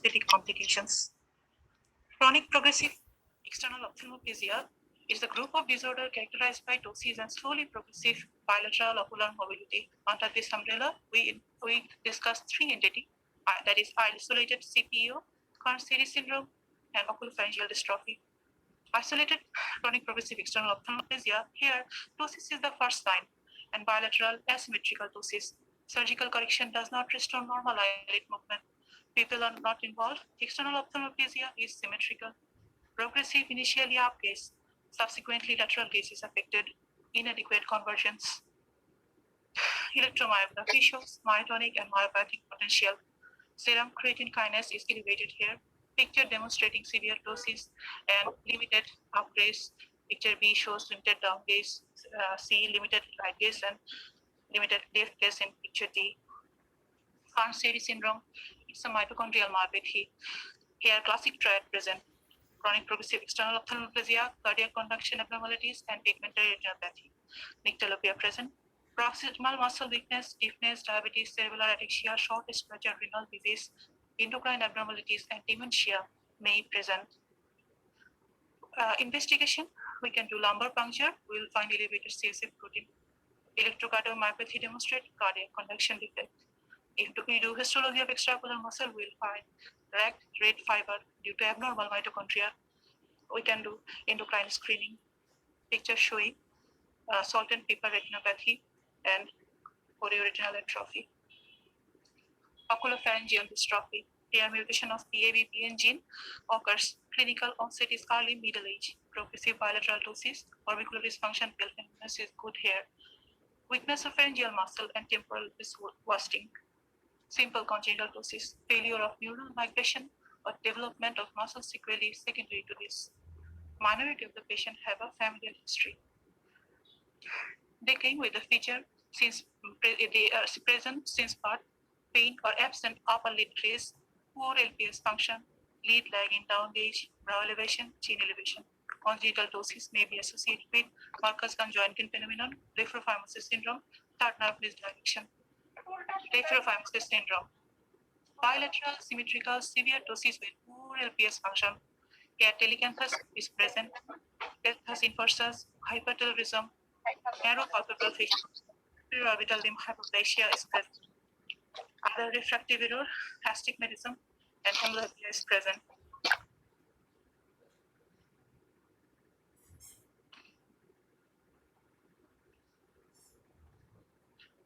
aesthetic complications. Chronic progressive external ophthalmoplegia is the group of disorder characterized by ptosis and slowly progressive bilateral ocular mobility. Under this umbrella, we discuss three entities, that is isolated CPO, Cohen-Mansfield syndrome, and oculopharyngeal dystrophy. Isolated chronic progressive external ophthalmoplegia, here ptosis is the first sign, and bilateral asymmetrical ptosis. Surgical correction does not restore normal eyelid movement. People are not involved. External ophthalmoplegia is symmetrical. Progressive initially up gaze, subsequently lateral gaze is affected. Inadequate convergence. Electromyography shows myotonic and myopathic potential. Serum creatine kinase is elevated here. Picture demonstrating severe ptosis and limited up gaze. Picture B shows limited down gaze. C limited right gaze and limited left gaze in picture D. Cohen-Mansfield syndrome, it's a mitochondrial myopathy. Here, classic triad present. Chronic progressive external ophthalmoplegia, cardiac conduction abnormalities, and pigmentary retinopathy. Nyctalopia present. Proximal muscle weakness, stiffness, diabetes, cerebellar ataxia, short stature, renal disease, endocrine abnormalities, and dementia may present. Investigation, we can do lumbar puncture. We will find elevated CSF protein. Electrocardiomyopathy demonstrate cardiac conduction defect. If we do histology of extraocular muscle, we'll find ragged red fiber due to abnormal mitochondria. We can do endocrine screening. Picture showing salt and pepper retinopathy and chorioretinal atrophy. Oculopharyngeal dystrophy. Here, mutation of PABPN gene occurs. Clinical onset is early middle age. Progressive bilateral ptosis, orbicular dysfunction, pelvic is good here. Weakness of pharyngeal muscle and temporal is wasting. Simple congenital ptosis, failure of neural migration or development of muscle sequelae secondary to this. Minority of the patient have a familial history. They came with a feature since they are present since birth, pain or absent upper lid raise, poor LPS function, lid lagging down gaze, brow elevation, chin elevation. Congenital ptosis may be associated with Marcus conjoined phenomenon, blepharophimosis syndrome, third nerve misdirection. Blepharophimosis syndrome. Bilateral symmetrical severe ptosis with poor LPS function. Here telecanthus is present. Canthus inversus, hypertelorism, narrow palpebral fissure, preorbital limb hypoplasia is present. Other refractive error, astigmatism, and amblyopia is present.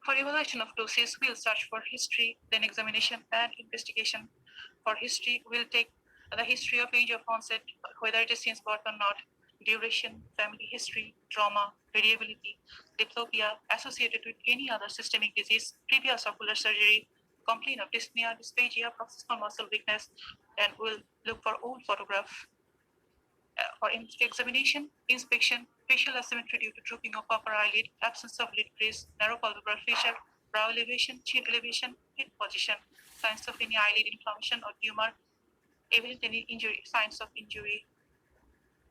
For evaluation of ptosis, we'll search for history, then examination and investigation. For history, we'll take the history of age of onset, whether it is since birth or not, duration, family history, trauma, variability, diplopia associated with any other systemic disease, previous ocular surgery, complaint of dyspnea, dysphagia, proximal muscle weakness, and we'll look for old photograph. For examination, inspection, facial asymmetry due to drooping of upper eyelid, absence of lid crease, narrow palpebral fissure, brow elevation, chin elevation, head position, signs of any eyelid inflammation or tumor, evident any injury, signs of injury.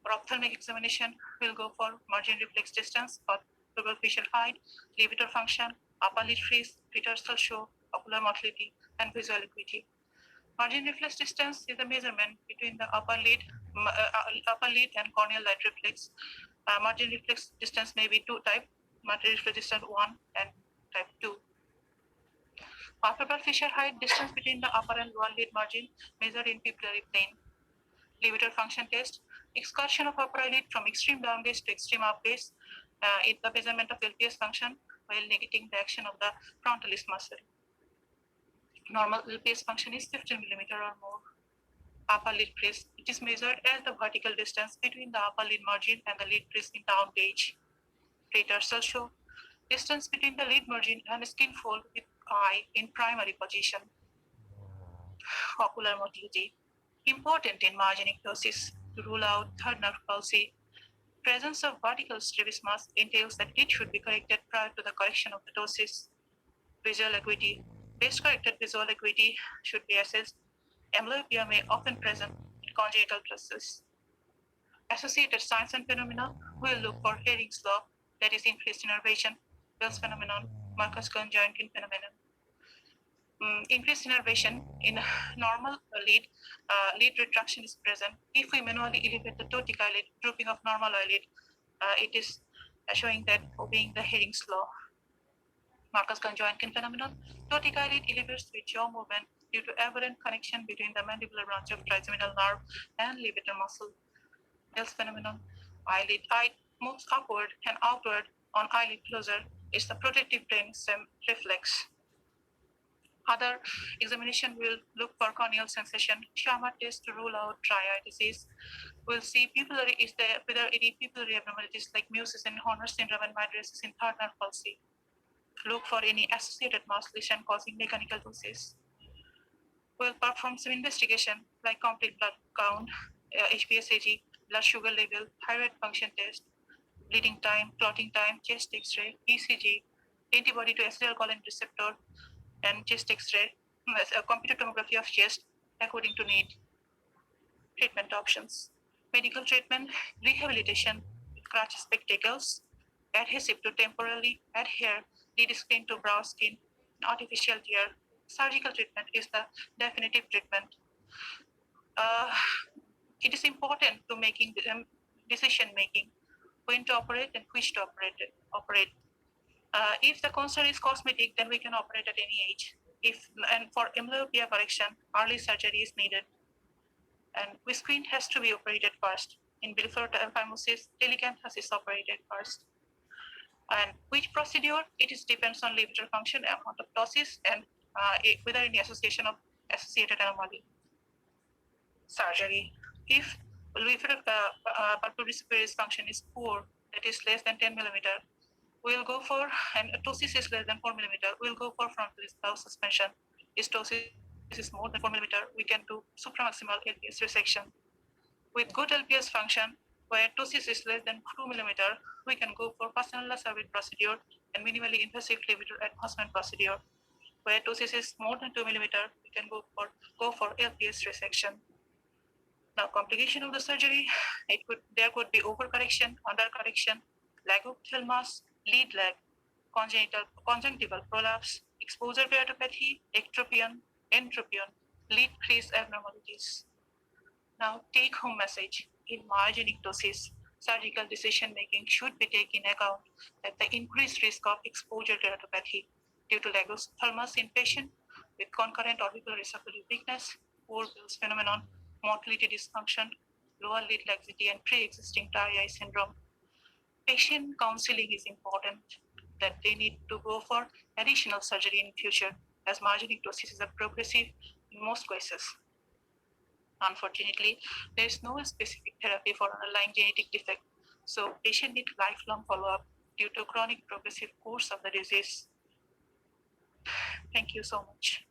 For ophthalmic examination, we'll go for margin reflex distance, palpebral fissure height, levator function, upper lid freeze, reversal show, ocular motility, and visual acuity. Margin reflex distance is the measurement between the upper lid and corneal light reflex. Margin reflex distance may be two types, margin reflex distance 1 and type 2. Palpebral fissure height, distance between the upper and lower lid margin measured in pupillary plane. Levator function test, excursion of upper eyelid from extreme down gaze to extreme up gaze in the measurement of LPS function while negating the action of the frontalis muscle. Normal LPS function is 15 millimeter or more. Upper lid crease, it is measured as the vertical distance between the upper lid margin and the lid crease in down gaze. Reversal show, distance between the lid margin and skin fold with eye in primary position. Ocular motility, important in marginic ptosis to rule out third nerve palsy. Presence of vertical strabismus entails that it should be corrected prior to the correction of the ptosis. Visual acuity, best corrected visual acuity should be assessed. Amblyopia may often present in congenital ptosis. Associated signs and phenomena will look for Hering's law, that is increased innervation, Bell's phenomenon, Marcus conjoined phenomenon. Increased innervation in normal lead retraction is present. If we manually elevate the ptotic eyelid, drooping of normal eyelid, it is showing that obeying the Hering's law. Marcus conjoined phenomenon. Ptotic eyelid elevates with jaw movement due to aberrant connection between the mandibular branch of trigeminal nerve and levator muscle. Bell's phenomenon. Eye moves upward and outward on eyelid closure is the protective brain stem reflex. Other examination will look for corneal sensation. Schama test to rule out dry eye disease. We'll see pupillary is there whether any pupillary abnormalities like Mewes and Horner syndrome and mydriasis in third nerve palsy. Look for any associated mass lesion causing mechanical doses. We'll perform some investigation like complete blood count, HbSAg, blood sugar level, thyroid function test, bleeding time, clotting time, chest X-ray, ECG, antibody to acetylcholine receptor, and chest X-ray, computer tomography of chest according to need. Treatment options: medical treatment, rehabilitation with crutch spectacles, adhesive to temporarily adhere lid skin to brow skin, artificial tear. Surgical treatment is the definitive treatment. It is important to making decision making when to operate and which to operate. If the concern is cosmetic, then we can operate at any age. And for amblyopia correction, early surgery is needed. And squint has to be operated first. In biliary ephimosis, telecanthus is operated first. And which procedure? It is depends on levator function, amount of ptosis, and whether any association of associated anomaly. Surgery. If levator pulmonary function is poor, that is less than 10 millimeter, we'll go for, and ptosis is less than 4 millimeter, we'll go for frontalis valve suspension. If ptosis is more than 4 millimeter, we can do supramaximal LPS resection. With good LPS function, where ptosis is less than 2 millimeter, we can go for Passanella Servet procedure and minimally invasive levator advancement procedure. Where ptosis is more than 2 millimeter, we can go for LPS resection. Now, complication of the surgery, there could be overcorrection, undercorrection, lag of mass, lead lag, conjunctival prolapse, exposure keratopathy, ectropion, entropion, lead crease abnormalities. Now, take home message: in myogenic ptosis, surgical decision making should be taken account at the increased risk of exposure keratopathy due to lagophthalmos in patient with concurrent orbicular esophageal weakness, poor Bell's phenomenon, motility dysfunction, lower lid laxity, and pre-existing dry eye syndrome. Patient counseling is important, that they need to go for additional surgery in future, as myogenic ptosis is a progressive in most cases. Unfortunately, there is no specific therapy for underlying genetic defect, so patient need lifelong follow-up due to chronic progressive course of the disease. Thank you so much.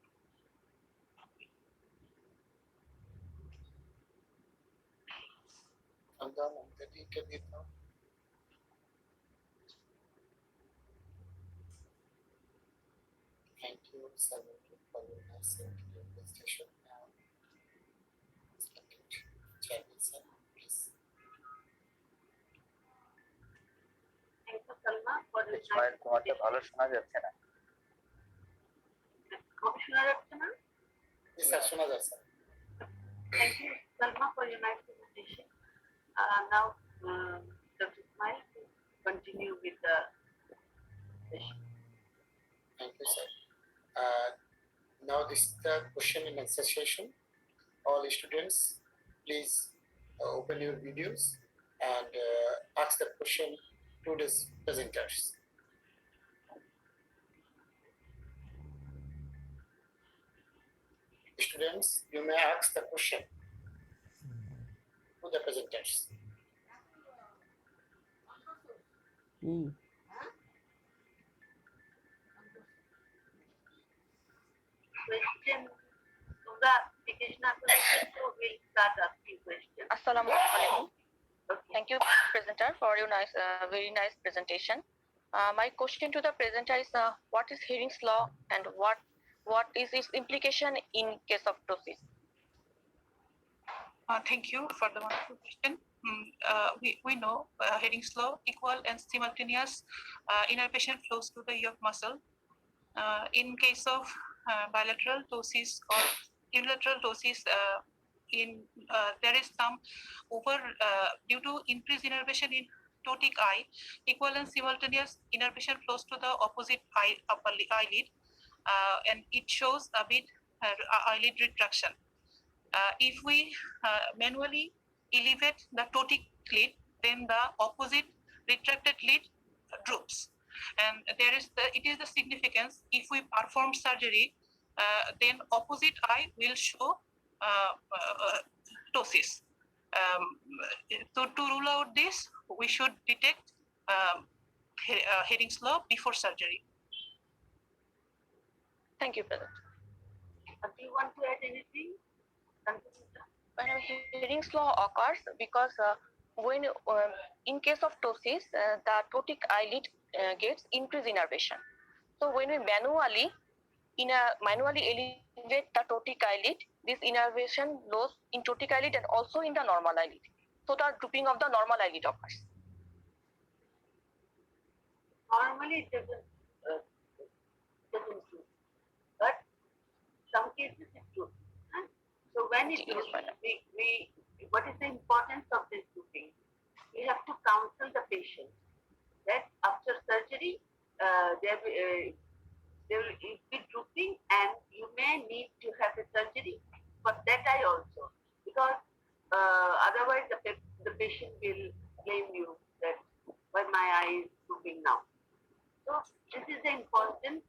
Thank you, Salvatore, for your nice and clear presentation. Chairman, sir, please. Thank you, Salma, for the Ismail তোমাকে ভালো শোনা যাচ্ছে না। শোনা যাচ্ছে না? Yes, sir, শোনা যাচ্ছে। Thank you, Salma, for your nice presentation. Now, Dr. Ismail, continue with the session. Thank you, sir. Now this is the question and answer session. All students, please open your videos and ask the question to the presenters. Students, you may ask the question to the presenters. Question, তোমরা application application will start asking questions. Assalamu alaikum. Thank you, presenter, for your nice, very nice presentation. My question to the presenter is, what is Hering's law and what is its implication in case of ptosis? Thank you for the wonderful question. We know Hering's law, equal and simultaneous innervation flows to the yoke muscle. In case of bilateral ptosis or unilateral ptosis there is some due to increased innervation in ptotic eye, equal and simultaneous innervation flows to the opposite upper eyelid, and it shows a bit eyelid retraction. If we manually elevate the ptotic lid, then the opposite retracted lid droops, and it is the significance. If we perform surgery, then opposite eye will show ptosis. To rule out this, we should detect Hering's law before surgery. Thank you, President. Do you want to add anything? When Hering's law occurs because when in case of ptosis, the ptotic eyelid gets increased innervation. So when we manually elevate the ptotic eyelid, this innervation goes in ptotic eyelid and also in the normal eyelid. So the drooping of the normal eyelid occurs. Normally it doesn't do, but some cases it do. So when it Yes, does, madam. we what is the importance of this drooping? We have to counsel the patient that after surgery there will be drooping and you may need to have a surgery for that eye also, because otherwise the patient will blame you that why my eye is drooping now. So this is the importance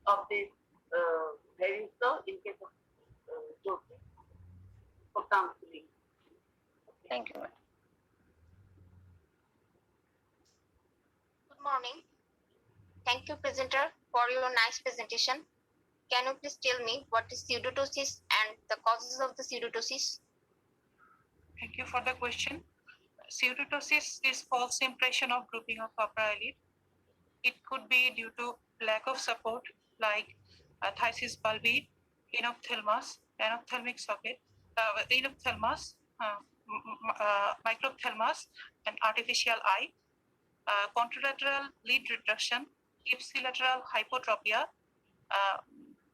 of this Hering's law in case of drooping for counseling. Thank you, ma'am. Good morning. Thank you, presenter, for your nice presentation. Can you please tell me what is pseudoptosis and the causes of the pseudoptosis? Thank you for the question. Pseudoptosis is false impression of drooping of upper eyelid. It could be due to lack of support like thysis bulbi, enophthalmus, anophthalmic socket, enophthalmus, microphthalmus, and artificial eye, contralateral lid retraction, ipsilateral hypotropia,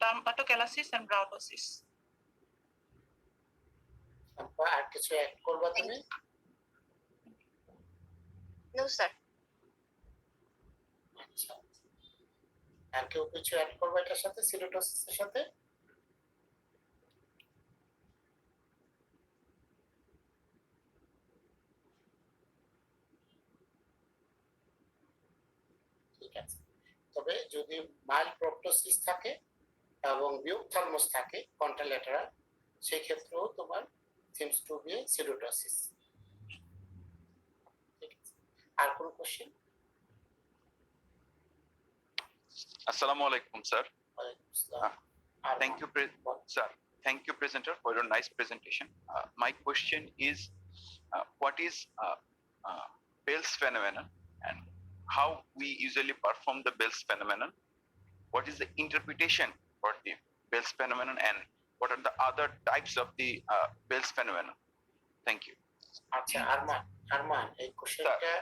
dermatocalasis, and brow ptosis. আর কিছু add করবা তুমি? No, sir. আচ্ছা, আর কেউ কিছু add করবা এটার সাথে, সিরোটোসিসের সাথে? ঠিক আছে, তবে যদি মাইল্ড প্রপটোসিস থাকে এবং বিওপথ্যালমাস থাকে কন্ট্রাল্যাটারাল, সেই ক্ষেত্রেও তোমার সিমস টু বি সিরোটোসিস। ঠিক আছে, আর কোন কোশ্চেন? Assalamu alaikum, sir. ওয়ালাইকুম আসসালাম। আর Thank you, sir. Thank you, presenter, for your nice presentation. My question is, what is Bell's phenomenon and how we usually perform the Bell's phenomenon? What is the interpretation for the Bell's phenomenon and what are the other types of the Bell's phenomenon? Thank you. আচ্ছা, আরমান এই কোশ্চেনটা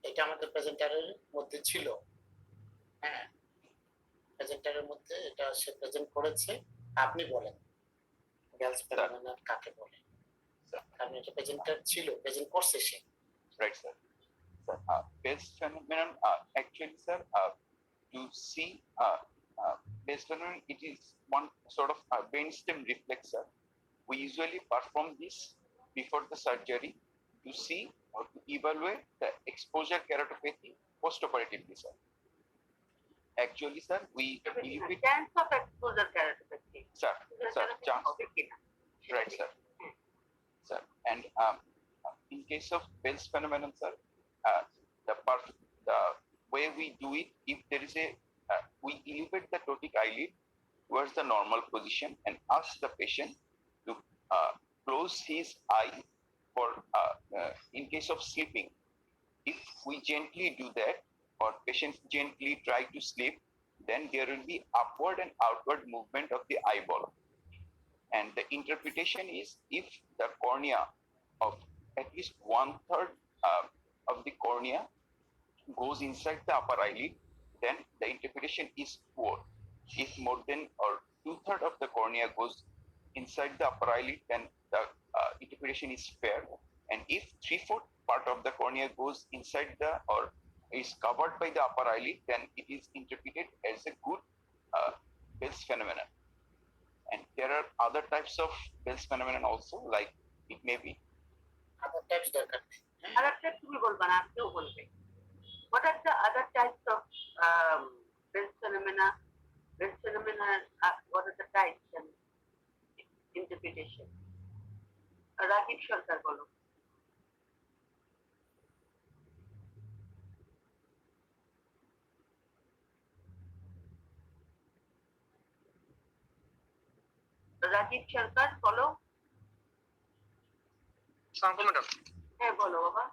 এটা আমাদের প্রেজেন্টারের মধ্যে ছিল। হ্যাঁ, প্রেজেন্টারের মধ্যে এটা সে প্রেজেন্ট করেছে। আপনি বলেন বেলস ফেনোমেনন কাকে বলে? কারণ এটা প্রেজেন্টার ছিল, প্রেজেন্ট করছে সে। Right, sir. Bell's phenomenon, actually, sir, to see Bell's phenomenon, it is one sort of brainstem reflex, sir. We usually perform this before the surgery to see or to evaluate the exposure keratopathy postoperatively, sir. Actually, sir, we evaluate, Chance of exposure keratopathy. sir, chance, right, sir. Sir, and in case of Bell's phenomenon, sir, the way we do it, if there is we elevate the ptotic eyelid towards the normal position and ask the patient to close his eye for in case of sleeping. If we gently do that or patient gently try to sleep, then there will be upward and outward movement of the eyeball. And the interpretation is if the cornea of at least 1/3 of the cornea goes inside the upper eyelid, then the interpretation is poor. If more than or 2/3 of the cornea goes inside the upper eyelid, then the interpretation is fair. And if 3/4 part of the cornea goes inside the or is covered by the upper eyelid, then it is interpreted as a good Bell's phenomenon. And there are other types of Bell's phenomenon also, like it may be other types দরকার নেই। Other types তুমি বলবা না, কেউ বলবে। What are the other types of Bell's phenomena? Bell's phenomena, what are the types and interpretation? Rajib সরকার বলো। রাজীব সরকার বলো। Madam হ্যাঁ বলো বাবা।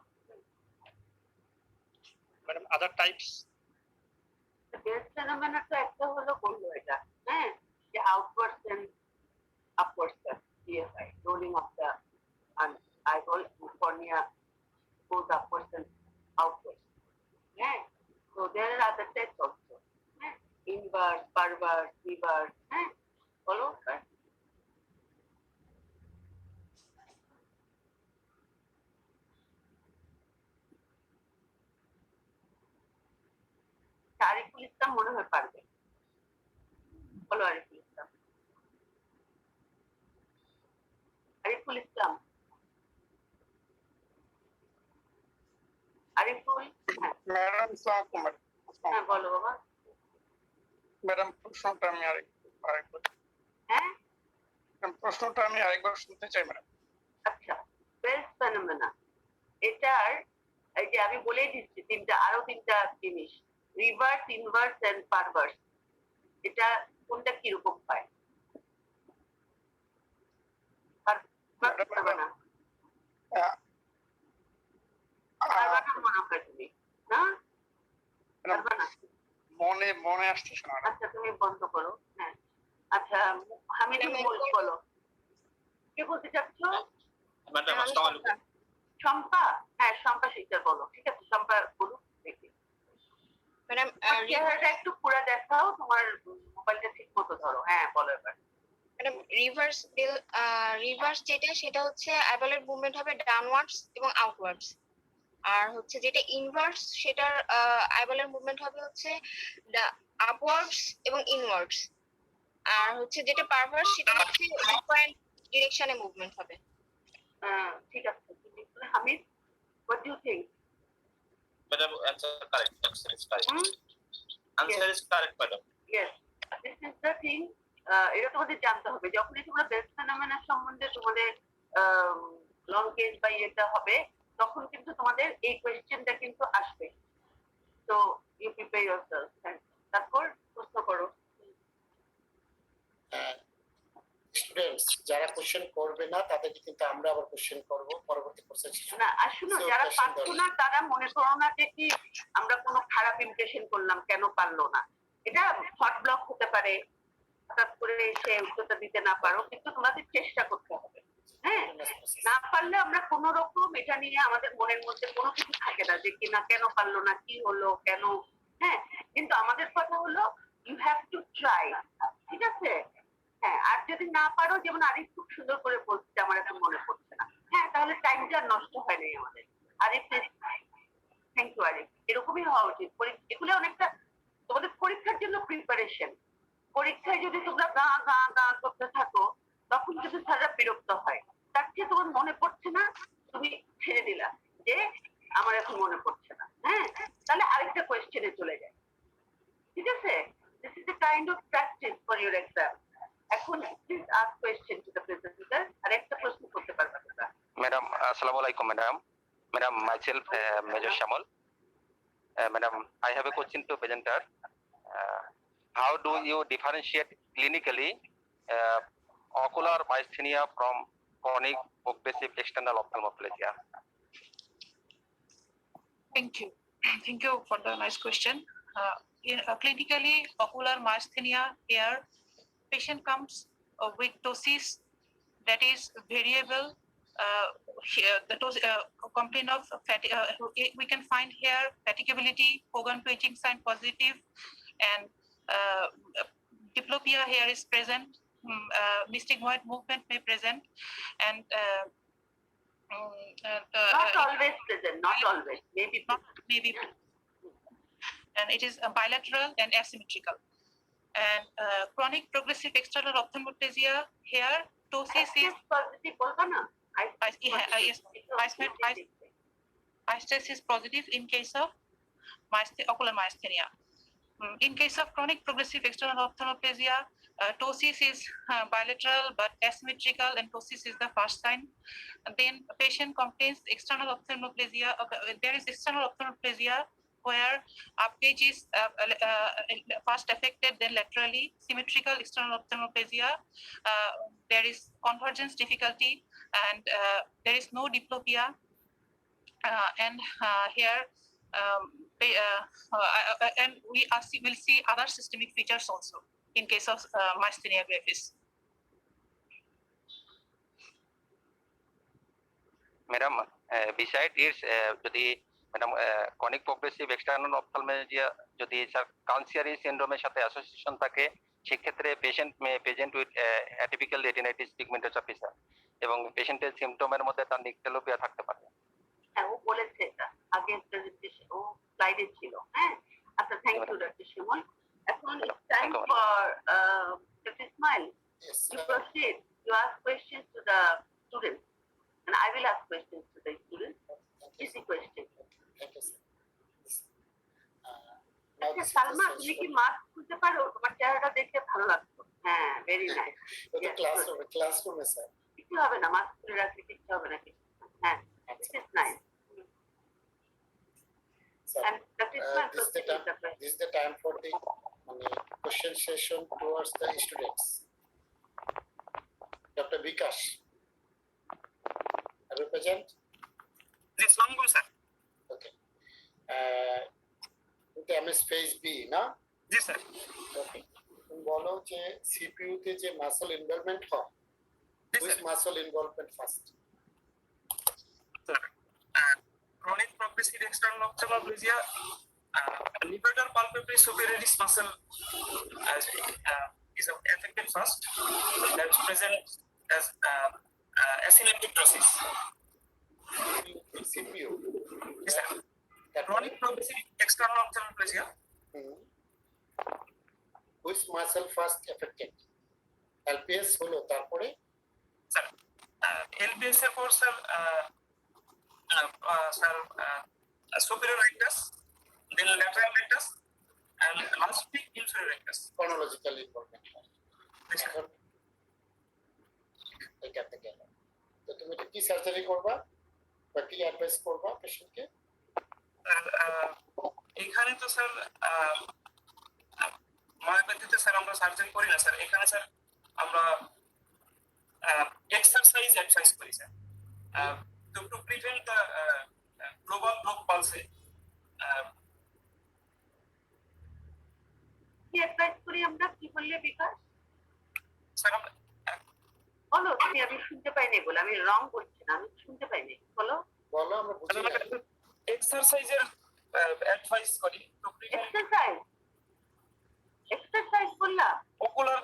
ম্যাডাম আদার টাইপস Bell's phenomena তো একটা হলো বললো এটা, হ্যাঁ, যে outwards and upwards BFI, rolling of the eyeball cornea goes upwards and outwards. Yeah. So there are other types also. Yeah. Inverse, perverse, reverse. Yeah. Follow? Right? Ariful Islam মনে হয় পারবে। বলো আরিফুল ইসলাম। আরিফুল ইসলাম। আরিফুল, ম্যাডাম হ্যাঁ বলো বাবা। ম্যাডাম প্রশ্নটা আমি আরেকবার হ্যাঁ প্রশ্নটা আমি আরেকবার শুনতে চাই ম্যাডাম। আচ্ছা, Bell's phenomena এটার এই যে আমি বলেই দিচ্ছি আরো তিনটা জিনিস, রিভার্স, ইনভার্স এন্ড পারভার্স। এটা কোনটা কিরকম হয়? পারবে না, পারবে না মনে হয় তুমি, না পারবে না। মনে আসতেছে না। আচ্ছা তুমি বন্ধ করো। হ্যাঁ আচ্ছা, হামিদুল বলো, কে বলতে চাচ্ছ? ম্যাডাম আসসালামু আলাইকুম। শম্পা, হ্যাঁ শম্পা শিকদার বলো। ঠিক আছে শম্পা বলো দেখি। ম্যাডাম চেহারাটা একটু পুরো দেখাও, তোমার মোবাইলটা ঠিক মতো ধরো। হ্যাঁ বলো এবার। ম্যাডাম রিভার্স যেটা সেটা হচ্ছে আইবলের মুভমেন্ট হবে ডাউনওয়ার্ডস এবং আউটওয়ার্ডস। আর হচ্ছে যেটা ইনভার্স সেটার আইবলের মুভমেন্ট হবে হচ্ছে আপওয়ার্ডস এবং ইনওয়ার্ডস। আর হচ্ছে যেটা পারভার্স সেটা হচ্ছে ডিফারেন্ট ডিরেকশনে মুভমেন্ট হবে। ঠিক আছে। Hamid, what do you think? Madam answer correct. Answer is correct. Answer is correct, madam. Yes, this is the thing. এটা তোমাদের জানতে হবে যখনই তোমরা Bell's phenomena সম্বন্ধে তোমাদের লং কেস বা এটা হবে, তখন কিন্তু তোমাদের এই কোয়েশ্চেনটা কিন্তু আসবে। তো ইউ প্রিপেয়ার ইয়োরসেলফ। তারপর প্রশ্ন করো। স্টুডেন্টস যারা কোশ্চেন করবে না তাদেরকে কিন্তু আমরা আবার কোশ্চেন করব পরবর্তী কোর্সে। না আসলে যারা পারছো না তারা মনে করো না যে কি আমরা কোনো খারাপ ইমপ্রেশন করলাম, কেন পারলো না। এটা হট ব্লক হতে পারে, হঠাৎ করে সে উত্তরটা দিতে না পারো, কিন্তু তোমাদের চেষ্টা করতে হবে। হ্যাঁ, না পারলে আমরা কোন রকম এটা নিয়ে আমাদের মনের মধ্যে কোনো কিছু থাকে না যে কি না কেন পারলো না, কি হলো, কেন। হ্যাঁ, কিন্তু আমাদের কথা হলো ইউ হ্যাভ টু ট্রাই। ঠিক আছে? হ্যাঁ, আর যদি না পারো, যেমন আরিফ খুব সুন্দর করে বলছে আমার এখন মনে পড়ছে না, হ্যাঁ তাহলে টাইমটা নষ্ট হয় নাই আমাদের। Arif, thank you Arif. এরকমই হওয়া উচিত। এগুলো অনেকটা তোমাদের পরীক্ষার জন্য প্রিপারেশন। পরীক্ষায় যদি তোমরা গা গা গা করতে থাকো তখন কিন্তু স্যাররা বিরক্ত হয়। তার চেয়ে তোমার মনে পড়ছে না, তুমি ছেড়ে দিলা যে আমার এখন মনে পড়ছে না। হ্যাঁ, তাহলে আরেকটা কোয়েশ্চেনে চলে যায়। ঠিক আছে? This is a kind of practice for your exam. এখন please ask question to the presenter. আর একটা প্রশ্ন করতে পারবে তোমরা। ম্যাডাম আসসালামু আলাইকুম madam. Madam myself Major Shamal. Madam, I have a question to presenter. How do you differentiate clinically ocular myasthenia from chronic progressive external ophthalmoplegia? Thank you. Thank you for the nice question. Clinically, ocular myasthenia here, patient comes with ptosis that is variable. Here, the complaint of we can find here fatigability, Hogan twitching sign positive, and diplopia here is present, nystagmoid movement may present, and Not always present, not always, maybe not maybe, and it is bilateral and asymmetrical. And chronic progressive external ophthalmoplegia here, ptosis is positive বলবো না? yes, iSTES is positive in case of ocular myasthenia. In case of chronic progressive external ophthalmoplegia, ptosis is bilateral but asymmetrical, and ptosis is the first sign. And then a patient complains external ophthalmoplegia. There is external ophthalmoplegia where upgauge is first affected, then laterally. Symmetrical external ophthalmoplegia, there is convergence difficulty, and there is no diplopia. And here, and we will see other systemic features also in case of myasthenia gravis. Madam beside its যদি madam chronic progressive external ophthalmoplegia যদি sir Kearns Sayre সিনড্রোমের সাথে association থাকে, সেক্ষেত্রে patient may present with atypical retinitis pigmentosa ফিসা, এবং পেশেন্টের সিমটমের মধ্যে তার নিকটেলোপিয়া থাকতে পারে। হ্যাঁ, ও বলেছে এটা আগে প্রেজেন্টেশন, ও স্লাইডে ছিল। হ্যাঁ, আচ্ছা, থ্যাংক ইউ ডক্টর শিমুল। এখন it's time for doctor Ismail Yes. to proceed to ask questions to the students, and I will ask questions to the students. Easy question. Thank you, sir. Now আচ্ছা, this is Salma, the তুমি কি session. Mask খুলতে পারো? তোমার চেহারাটা দেখতে ভালো লাগতো। হ্যাঁ, ভেরি নাইস। ওটা ক্লাসরুমে স্যার। কিছু হবে না, মাস্ক খুলে রাখলে কিছু হবে না। হ্যাঁ, this is nice. Sir, And Dr. Ismail, this is the proceed with the time. question. This is the time for the question session towards the students. Dr. Bikash, are you present? জি, সালাম আলাইকুম sir. Okay. MS phase B, না? জি sir. Okay. তুমি বলো যে CPU তে যে muscle involvement হয়, জি which sir. muscle involvement first? Sir, chronic progressive external ophthalmoplegia, levator palpebris superiorus muscle is affected first. That's present as asymmetric ptosis. CPU. Yes, sir. That Chronic progressive external ophthalmoplegia, which muscle first affected? LPS হলো, তারপরে sir LPS এর পর sir superior rectus, then lateral rectus, and lastly inferior rectus. chronological involvement হয়। Yes, sir. এখন এটাতে গেল, তো তুমি কি সার্জারি করবা বা কি অ্যাডভাইস করবা পেশেন্টকে? এখানে তো স্যার মায়োপ্যাথিতে স্যার আমরা সার্জারি করি না স্যার। এখানে স্যার আমরা এক্সারসাইজ অ্যাডভাইস করি sir, to prevent the global block pulse. কি অ্যাডভাইস করি আমরা? কি বললে বিকাশ? স্যার আমরা বলো তুমি, আমি শুনতে পাইনি বলে। আমি রং বলছি না, আমি শুনতে পাইনি, বলো। বলো, আমরা বুঝি না। এক্সারসাইজের অ্যাডভাইস করি to prevent এক্সারসাইজ, এক্সারসাইজ বললা? ocular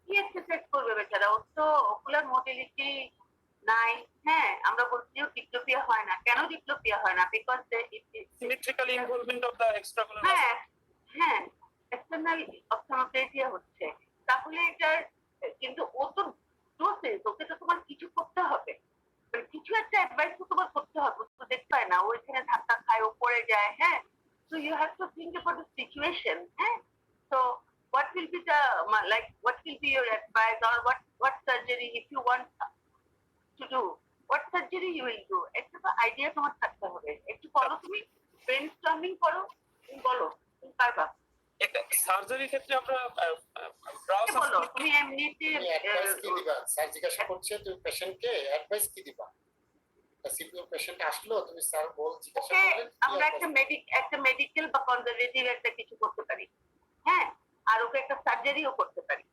কি এক্সারসাইজ করবে বেচারা? ওর তো ওকুলার মোটিলিটি নাই। হ্যাঁ, আমরা বলছি ডিপ্লোপিয়া হয় না। কেন ডিপ্লোপিয়া হয় না? Because symmetrical involvement of the extraocular muscle. হ্যাঁ হ্যাঁ, এক্সটার্নাল অপথলমোপ্লেজিয়া হচ্ছে। তাহলে এটার কিন্তু ও তো ডোসেস, ওকে তো তোমার কিছু করতে হবে, মানে কিছু একটা অ্যাডভাইস তো তোমার করতে হবে। ও তো দেখতে পায় না, ও এখানে ধাক্কা খায়, ও পড়ে যায়। হ্যাঁ, so you have to think about the situation. So what will be the what will be your advice, or what surgery if you want to do, what surgery you will do? একটা তো idea তোমার থাকতে হবে। একটু বলো, তুমি brainstorming করো, তুমি বলো তুমি পারবা। একটা সার্জারি ক্ষেত্রে আমরা ব্রাউ বলো তুমি এমনিতে তুমি অ্যাডভাইস কি দিবা? স্যার জিজ্ঞাসা করছে তুমি পেশেন্টকে অ্যাডভাইস কি দিবা? সিপিও পেশেন্ট আসলো, তুমি স্যার বল জিজ্ঞাসা ওকে করলেন আমরা একটা মেডিকেল বা কনজারভেটিভ একটা কিছু করতে পারি। হ্যাঁ, আর ওকে একটা সার্জারিও করতে পারি।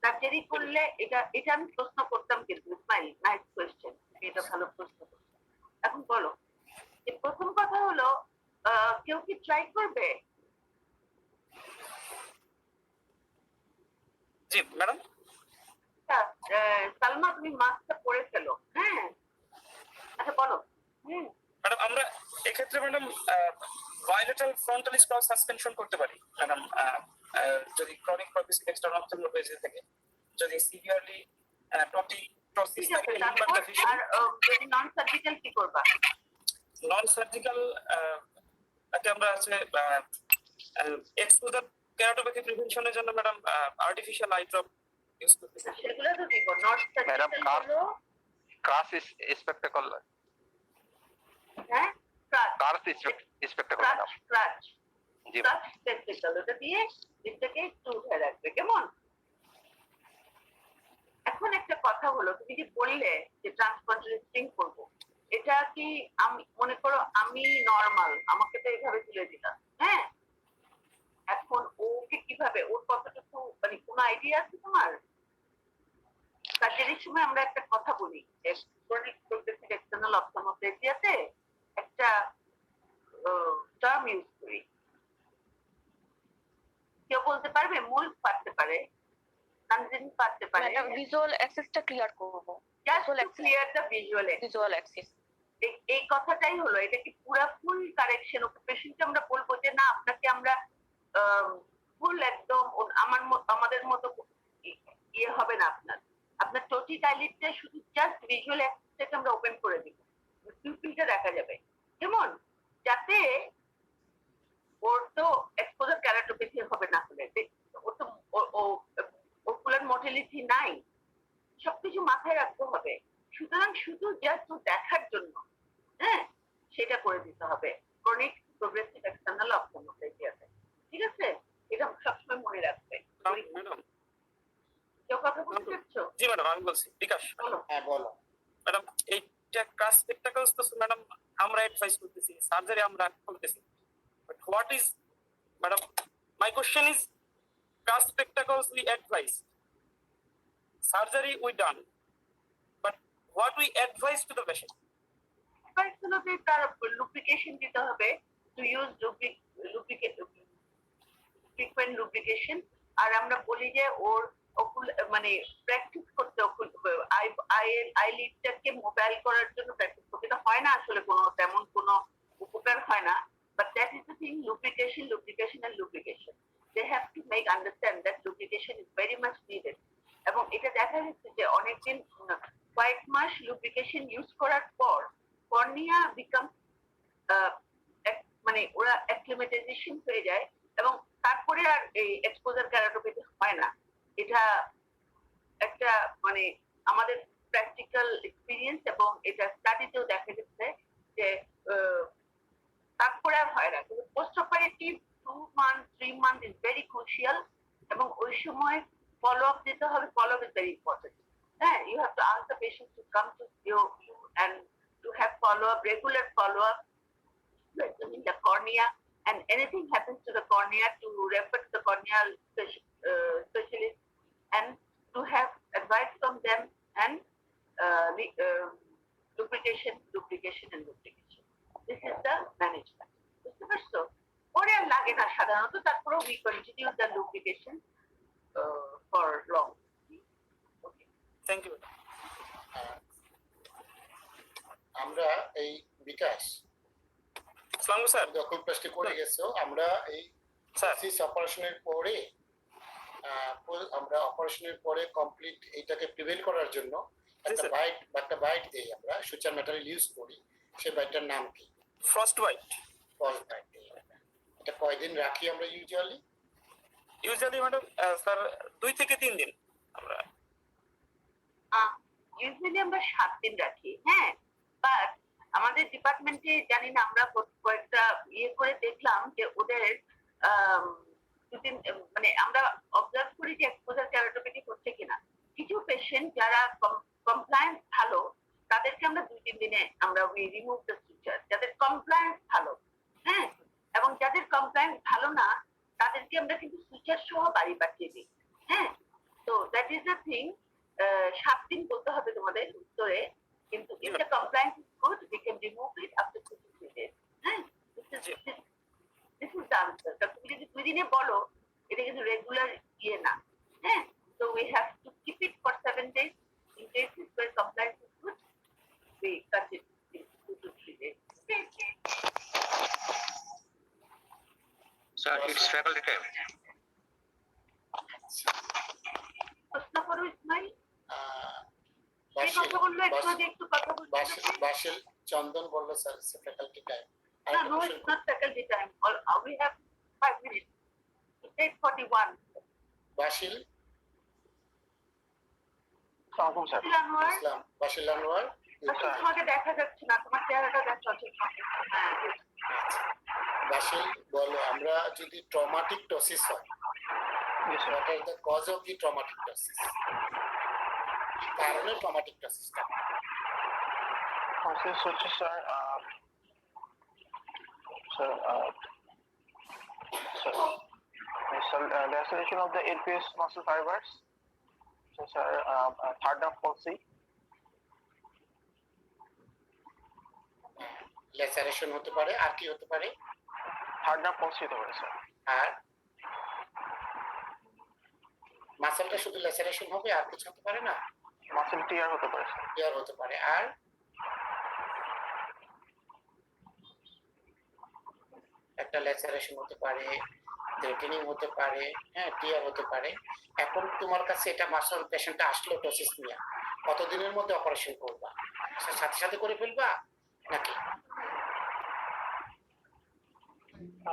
সার্জারি করলে এটা আমি প্রশ্ন করতাম, কিন্তু ইসমাইল নাইস কোয়েশ্চেন, এটা ভালো প্রশ্ন করতাম। এখন বলো, প্রথম কথা হলো কেউ কি ট্রাই করবে ক্ষেত্রে madam bilateral frontal stop suspension করতে পারি ম্যাডাম, যদি ক্রনিক প্রগ্রেসিভ এক্সটার্নাল অপথ্যালমিক হয়েছে থাকে, যদি সিভিয়ারলি টটিটোসিস ঠিক আছে, থাকে, তারপর আর যদি নন সার্জিক্যাল কি করবা? নন সার্জিক্যাল তাকে আমরা আছে এক্সপোজার কেরাটোপ্যাথি প্রিভেনশনের জন্য madam artificial I drop use করতে পারি। সেগুলো তো দিব। নট ম্যাডাম, সার্জিক্যাল হলো ক্রাস স্পেকটাকল, হ্যাঁ কার্স স্পেকটাকল ম্যাডাম। ক্রাচ জি ক্রাচ স্পেসিক্যাল, ওটা দিয়ে জিনিসটাকে একটু উঠে রাখবে, কেমন? এখন একটা কথা হলো, তুমি যে বললে যে ট্রান্সপন্ডার স্ট্রিং করবো, এটা কি আমি মনে করো আমি নরমাল, আমাকে তো এইভাবে তুলে দিলাম, হ্যাঁ, এখন ওকে কিভাবে, ওর কতটুকু মানে কোনো আইডিয়া আছে তোমার? সার্জারির সময় আমরা একটা কথা বলি, ক্রনিক প্রগ্রেসিভ এক্সটার্নাল অপথ্যালমোপ্লেজিয়াতে একটা টার্ম ইউজ করি, কেউ বলতে পারবে? মূল পারতে পারে, তানজিন পারতে পারে, ম্যাডাম ভিজুয়াল অ্যাক্সেসটা ক্লিয়ার করব। Just to clear the visual visual access, এই কথাটাই হলো। এটা কি পুরোপুরি কারেকশন? পেশেন্টকে আমরা বলবো যে না, আপনাকে আমরা ফুল একদম আমাদের মতো ইয়ে হবে না, আপনার টোটিক আইলিডটা শুধু জাস্ট ভিজুয়াল অ্যাক্সেসটাকে আমরা ওপেন করে দিব, পিউপিলটা দেখা যাবে, কেমন? যাতে ওর তো এক্সপোজার কেরাটোপ্যাথি হবে না, হলে ওর তো ওকুলার মোটিলিটি নাই, সবকিছু মাথায় রাখতে হবে। সুতরাং শুধু জাস্ট দেখার জন্য, হ্যাঁ, সেটা করে দিতে হবে ক্রনিক প্রগ্রেসিভ এক্সটার্নাল অপথ্যালমোপ্লেজিয়াতে, ঠিক আছে? এটা সবসময় মনে রাখবে। ম্যাডাম কেউ কথা বলতে চাচ্ছ? জি ম্যাডাম, আমি বলছি বিকাশ। বলো। হ্যাঁ বলো। ম্যাডাম এইটা ক্রাস স্পেকটাকলস তো ম্যাডাম আমরা অ্যাডভাইস করতেছি, সার্জারি আমরা করতেছি, but what is madam, my question is crutch spectacles we advise, surgery we done, but what we advise to the patient? Personally তার লুব্রিকেশন দিতে হবে, টু ইউজ ফ্রিকুয়েন্ট লুব্রিকেশন। আর আমরা বলি যে ওর মানে প্র্যাকটিস করতে, আইলিডটাকে মোবাইল করার জন্য প্র্যাকটিস করতে। এটা হয় না আসলে কোনো তেমন কোনো উপকার হয় না, but that is the thing, lubrication and lubrication. They have to make understand that lubrication is very much needed. এবং এটা দেখা যাচ্ছে যে অনেকদিন কয়েক মাস লুব্রিকেশন ইউজ করার পর কর্নিয়া বিকাম মানে ওরা অ্যাক্লিমেটাইজেশন হয়ে যায় এবং তারপরে আর এই এক্সপোজার কেরাটোপ্যাথি হয় না। এটা একটা মানে আমাদের প্র্যাকটিক্যাল এক্সপিরিয়েন্স এবং এটা স্টাডিতেও দেখা গেছে যে তারপরে আর হয় না। কিন্তু post operative 2 months 3 months is very crucial এবং ওই সময় ফলো আপ দিতে হবে। Follow up is very important. হ্যাঁ, you have to ask the patient to come to you and to have follow up, regular follow up in the cornea, and anything happens to the cornea to refer to the corneal specialist and to have advice from them and lubrication. This is the management. বুঝতে পারছো? পরে আর লাগে না সাধারণত, তারপরে we continue the lubrication for long. Okay. Thank you. আমরা এই বিকাশ সালাম স্যার। যখন প্রেসটি করে গেছো, আমরা এই স্যার অপারেশনের পরে কমপ্লিট এইটাকে প্রিভেন্ট করার জন্য একটা বাইট দেই, আমরা সুচার ম্যাটেরিয়াল ইউজ করি। সেই বাইটটার নাম কি? Frostbite. Frostbite. এটা কয়দিন রাখি আমরা ইউজুয়ালি ম্যাডাম স্যার 2 থেকে 3 দিন আমরা ইউজুয়ালি আমরা 7 দিন রাখি। হ্যাঁ, বাট আমাদের ডিপার্টমেন্টে জানি না, আমরা কয়েকটা ইয়ে করে দেখলাম যে ওদের দুদিন মানে আমরা অবজার্ভ করি যে এক্সপোজার কেরাটোপ্যাথি হচ্ছে কিনা। কিছু পেশেন্ট যারা কমপ্লায়েন্স ভালো তাদেরকে আমরা 2-3 দিনে আমরা উই রিমুভ দ্য সুচার, যাদের কমপ্লায়েন্স ভালো। হ্যাঁ, এবং যাদের কমপ্লায়েন্স ভালো না তাদেরকে আমরা কিন্তু সুচার সহ বাড়ি পাঠিয়ে দিই। হ্যাঁ, তো দ্যাট ইজ দ্য থিং। 7 দিন বলতে হবে তোমাদের উত্তরে, কিন্তু if the compliance is good we can remove it after 2-3 days. হ্যাঁ, this is the answer. তুমি যদি 2 দিনে বলো, এটা কিন্তু রেগুলার ইয়ে না। হ্যাঁ, so we have to keep it for 7 days. In cases where compliance is good we cut it in 2-3 days. It's faculty time. প্রশ্ন করো ইসমাইল। আহ, কে বাসিল কথা বললো একটু আগে, একটু কথা বলতে বাসিল চন্দন বললো sir faculty time. No, it's not faculty time. We have 5 minutes. It's 8:41. Basil সালাম স্যার। আনোয়ার, ইসলাম, বাসিল আনোয়ার। আসলে তোমাকে দেখা যাচ্ছে না, তোমার চেহারাটা দেখা যাচ্ছে। হ্যাঁ, বাসিল বলো, আমরা যদি ট্রমাটিক টসিস হয়, what are the cause of the traumatic tosis? কারণে ট্রমাটিক টসিসটা Process হচ্ছে sir laceration of the LPS muscle fibers. So sir, third nerve palsy. Laceration হতে পারে, আর কি হতে পারে? Third nerve palsy হতে পারে স্যার। আর মাসেলটা শুধু ল্যাসারেশন হবে, আর কিছু হতে পারে না? মাসেল টিয়ার হতে পারে স্যার। টিয়ার হতে পারে। আর একটা ল্যাসারেশন হতে পারে, থ্রেটেনিং হতে পারে, হ্যাঁ, টিয়ার হতে পারে। এখন তোমার কাছে এটা মাসল পেশেন্টটা আসলো টসিস নিয়ে, কতদিনের মধ্যে অপারেশন করবা? সাথে সাথে করে ফেলবা নাকি?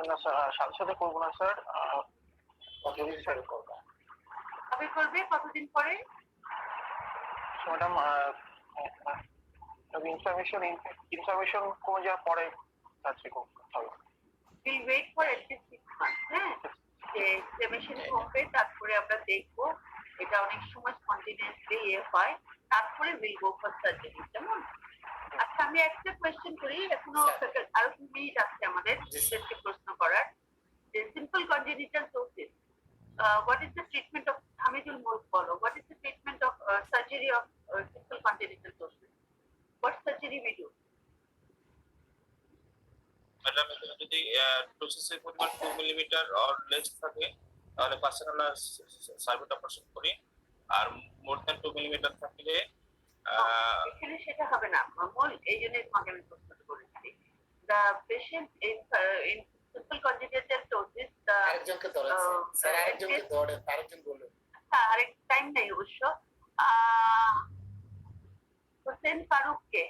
না স্যার, সাথে সাথে করবো না স্যার। কতদিন পরে করবা? কবে করবে, কতদিন পরে? ম্যাডাম ইনফরমেশন কমে যাওয়ার পরে সার্জারি করতে হবে। We'll wait for at least 6 months, হ্যাঁ, যে ইনফ্লামেশন কমবে, তারপরে আমরা দেখবো এটা অনেক সময় কন্টিনিউয়াসলি হয়, তারপরে উইল গো ফর সার্জারি। কেমন? আচ্ছা, আমি একটা কোয়েশ্চেন করি, এখনো আরো 2 মিনিট আছে আমাদের শেষে প্রশ্ন করার। যে simple congenital ptosis, what is the treatment of Hamidul Mulk bolo? What is the treatment of surgery of simple congenital tosis? What surgery we do? Madam যদি প্রসেসের পরিমাণ 2 মিলিমিটার অর লেস থাকে তাহলে পার্সোনাল সার্ভিস অপারেশন করি, আর more than 2 millimetre থাকলে এখানে সেটা হবে না মল, এই জন্য তোমাকে আমি প্রশ্ন করেছি। The patient in simple congenital tosis, আরেকজনকে ধরেছে স্যার, আরেকজনকে ধরে, আরেকজন বলুন। আরেক টাইম নেই অবশ্য। হোসেন ফারুক কে?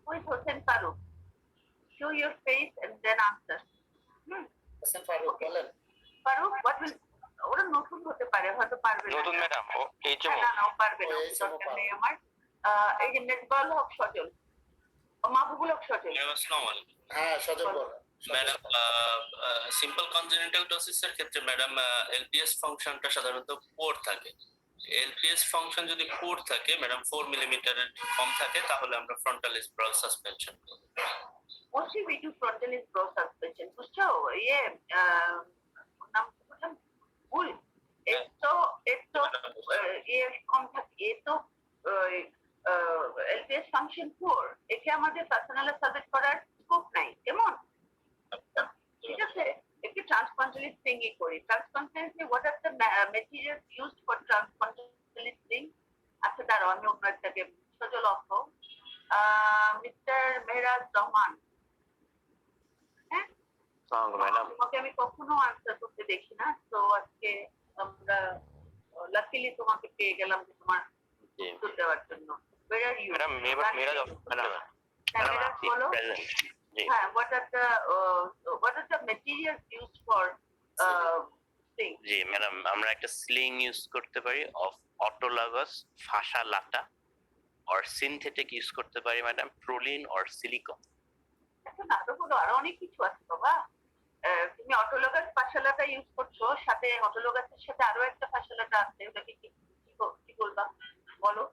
Who is Hossein Farooq? Show your face and then answer. Hossain Faruk বলেন। ফারুক, what will, ওরা নতুন হতে পারে, হয়তো পারবে না। নতুন ম্যাডাম, ও এইচএমও না, না, ও পারবে না, ও HMO দরকার নেই আমার। এই যে মেজবাউল হক সজল, ও মাহবুবুল হক সজল। আসসালামু আলাইকুম হ্যাঁ, সজল বলো। ম্যাডাম। সিম্পল কনজেনিটাল টসিসের ক্ষেত্রে ম্যাডাম এলপিএস ফাংশনটা সাধারণত 4 থাকে। এলপিএস ফাংশন যদি 4 থাকে ম্যাডাম, 4 মিলিমিটারের কম থাকে, তাহলে আমরা ফ্রন্টাল স্প্রাল সাসপেনশন করব। Mostly we do frontalis brow suspension. বুঝছো? ইয়ে নাম কি বললাম? ভুল। এতো ইয়ে কম থাকে, এতো এলপিএস ফাংশন 4, একে আমাদের পার্সোনাল সার্ভিস করার স্কোপ নাই। কেমন? ঠিক আছে, একটু ট্রান্সকন্টালিস স্প্রিং করি। ট্রান্সকন্টালিসে what are the materials used for frontalis sling? আচ্ছা, দাঁড়াও, আমি আপনারটাকে সজল অক্ষ, মিস্টার মেহরাজ রহমান। হ্যাঁ, তোমাকে আমি কখনো আনসার করতে দেখি না, তো আজকে আমরা লাকিলি তোমাকে পেয়ে গেলাম যে তোমার উত্তর দেওয়ার জন্য। Where are you? Madam Meraj madam বলো। জি হ্যাঁ, what are the materials used for thing? জি ম্যাডাম, আমরা একটা স্লিং ইউজ করতে পারি অফ অটোলগাস ফাসা লাটা, আর সিনথেটিক ইউজ করতে পারি ম্যাডাম প্রোলিন অর সিলিকন। এখন আরো বলো, আরো অনেক কিছু আছে বাবা। তুমি অটোলগাস ফাসালাটা ইউজ করছো, সাথে অটোলগাসের সাথে আরো একটা ফাসালাটা আছে, ওটাকে কি বলবা বলো?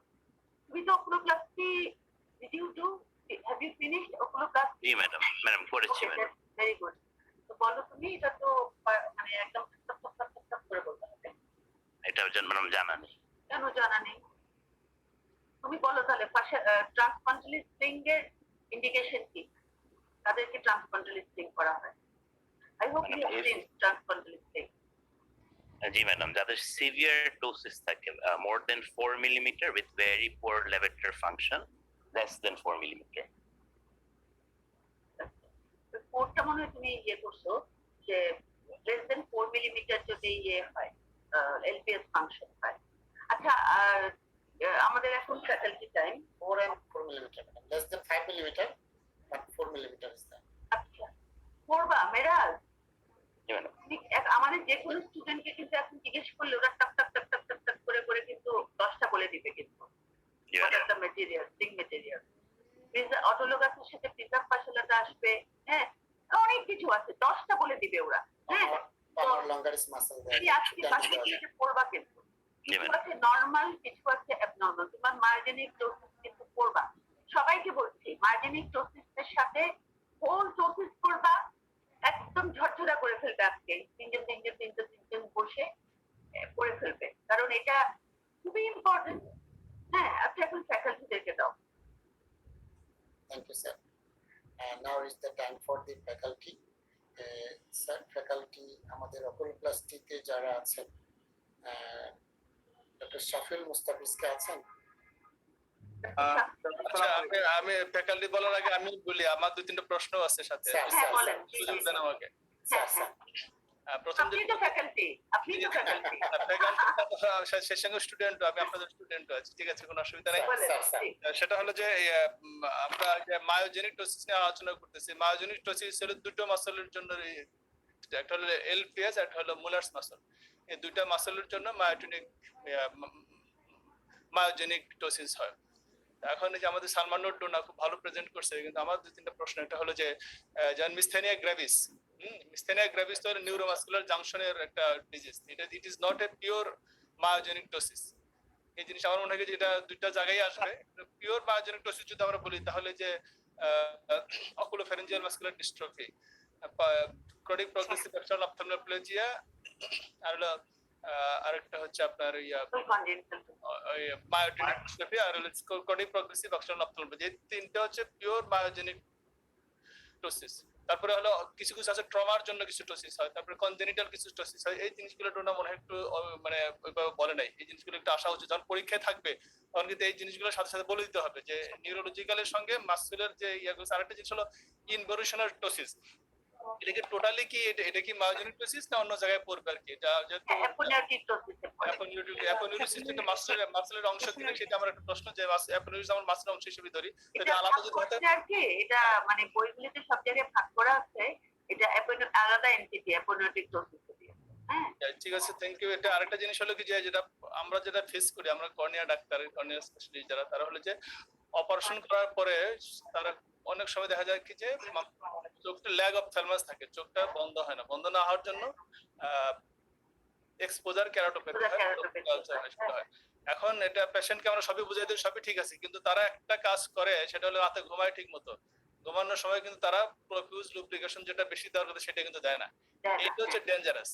তুমি তো ওকুলোপ্লাস্টি, did you do, have you finished oculoplasty? G madam করেছি ম্যাডাম। Very good. তো বলো তুমি, এটা তো মানে একদম টপ করে বলতে হবে। এটা ম্যাডাম জানা নেই। কেন জানা নেই? তুমি বলো তাহলে, ট্রান্সকন্টালিস স্প্রিং এর ইন্ডিকেশন কি? তাদেরকে ট্রান্সকন্টালিস স্প্রিং করা হয়। I hope you have seen frontalis sling. জি ম্যাডাম, যাদের সিভিয়ার ডোসিস থাকে more than 4 millimetre with very poor levator function less than 4 millimetre. কোডটা মনে হয় তুমি ইয়ে করছো, যে less than 4 মিলিমিটার যদি ইয়ে হয় এলপিএস ফাংশন হয়। আচ্ছা আর আমাদের এখন faculty time 4 and 4 millimeter, madam. Less than 5 millimeter, but 4 millimeter is there. আচ্ছা পড়বা মেরাজ জি ম্যাডাম। আমাদের যে কোনো স্টুডেন্টকে কিন্তু এখন জিজ্ঞেস করলে ওরা টাক টাক টাক টাক টাক টাক করে করে কিন্তু 10টা বলে দিবে কিন্তু জি what madam. are the materials, string materials. অটোলোগাসের সাথে প্রিজার্ভ ফাসলাটা আসবে, হ্যাঁ অনেক কিছু আছে 10টা বলে দিবে ওরা, হ্যাঁ Power longer is muscle there. এই আজকে বাকি দিয়ে পড়বা কিন্তু জি কিছু ম্যাডাম। আছে নর্মাল, কিছু আছে অ্যাবনর্মাল। তোমার মার্জেনিক টোসিস কিন্তু পড়বা, সবাইকে বলছি মার্জেনিক টোসিসের সাথে হোল টোসিস পড়বা, একদম ঝরঝরা করে ফেলবে আজকে তিনজন বসে করে ফেলবে, কারণ এটা খুবই ইম্পর্টেন্ট। হ্যাঁ আচ্ছা এখন ফ্যাকাল্টিদেরকে দাও। Thank you, sir. And now is the time for the faculty. Sir, faculty আমাদের অপোলোপ্লাস্টিতে যারা আছেন, ডক্টর শাফিউল মুস্তাফিজকে আছেন? আচ্ছা, আমি ফ্যাকাল্টি বলার আগে আমি বলি আমার 2-3টা প্রশ্ন আছে সাথে, স্যার, হ্যাঁ স্যার, বলেন। সুযোগ দেন আমাকে। Sir, sir. প্রথম আপনি তো ফ্যাকাল্টি, আপনি তো ফ্যাকাল্টি সেই সঙ্গে স্টুডেন্ট, আমি আপনাদের স্টুডেন্টও আছি, ঠিক আছে, কোনো অসুবিধা নেই। বলেন স্যার, স্যার। সেটা হলো যে আমরা যে মায়োজেনিক টোসিস নিয়ে আলোচনা করতেছি। মায়োজেনিক টোসিস হলো দুটো মাসলের জন্য, একটা হলো এলপিএস, একটা হলো মুলার্স মাসল। এই দুইটা মাসলের জন্য মায়োজেনিক টোসিস হয়। এখন এই যে আমাদের সালমান ডোনা খুব ভালো প্রেজেন্ট করছে, কিন্তু আমার 2-3টা প্রশ্ন। একটা হলো যে যেমন মিসথেনিয়া গ্রেভিস, মিসথেনিয়া গ্রেভিস তো হলো নিউরোমাসকুলার জাংশনের একটা disease. It is not a pure myogenic ptosis. এই জিনিস আমার মনে হয় যে এটা দুইটা জায়গায় আসবে। পিওর মায়োজেনিক টোসিস যদি আমরা বলি তাহলে যে oculopharyngeal muscular dystrophy, chronic progressive external ophthalmoplegia, আর হলো আরেকটা হচ্ছে আপনার মায়োজেনিক ডিস্ট্রফি, আর হলো ক্রনিক প্রগ্রেসিভ এক্সটার্নাল অপথ্যালমোপ্লেজিয়া। এই তিনটা হচ্ছে পিওর মায়োজেনিক টোসিস। তারপরে হলো কিছু কিছু আছে ট্রমার জন্য কিছু টোসিস হয়, তারপরে কনজেনিটাল কিছু টোসিস হয়। এই জিনিসগুলো ডোনা মনে হয় একটু মানে ওইভাবে বলে নাই। এই জিনিসগুলো একটু আসা উচিত, যখন পরীক্ষায় থাকবে তখন কিন্তু এই জিনিসগুলোর সাথে সাথে বলে দিতে হবে যে নিউরোলজিক্যালের সঙ্গে মাসকুলার যে ইয়াগুলো। আরেকটা জিনিস হলো ইনভলিউশনাল টোসিস। এটা কি টোটালি কি এটা কি মায়োজেনিক টোসিস না অন্য জায়গায় পড়বে আর কি? এটা যেহেতু অ্যাপোনিউরিসিস যেটা মাসলের অংশ কিনা সেটা আমার একটা প্রশ্ন, যে অ্যাপোনিউরিসিস আমার মাসলের অংশ হিসেবে ধরি, এটা আলাদা যদি হতে এটা মানে বইগুলোতে সব জায়গায় ভাগ করা আছে, এটা আলাদা এন্টিটি অ্যাপোনিউরিক টোসিস। হ্যাঁ ঠিক আছে, থ্যাংক ইউ। এটা আরেকটা জিনিস হলো কি যে যেটা আমরা ফেস করি, আমরা কর্নিয়া ডাক্তার, কর্নিয়া স্পেশালিস্ট যারা, তারা হলো যে অপারেশন করার পরে তারা অনেক সময় দেখা যায় কি যে চোখটা ল্যাগ অফ থ্যালমাস থাকে, চোখটা বন্ধ হয় না। বন্ধ না হওয়ার জন্য এক্সপোজার কেরাটোপ্যাথি হয়। এখন এটা পেশেন্টকে আমরা সবই বুঝাই দিই, সবই ঠিক আছে, কিন্তু তারা একটা কাজ করে, সেটা হলো রাতে ঘুমায় ঠিক মতো। ঘুমানোর সময় কিন্তু তারা প্রফিউজ লুব্রিকেশন যেটা বেশি দেওয়ার কথা সেটা কিন্তু দেয় না। এইটা হচ্ছে ডেঞ্জারাস।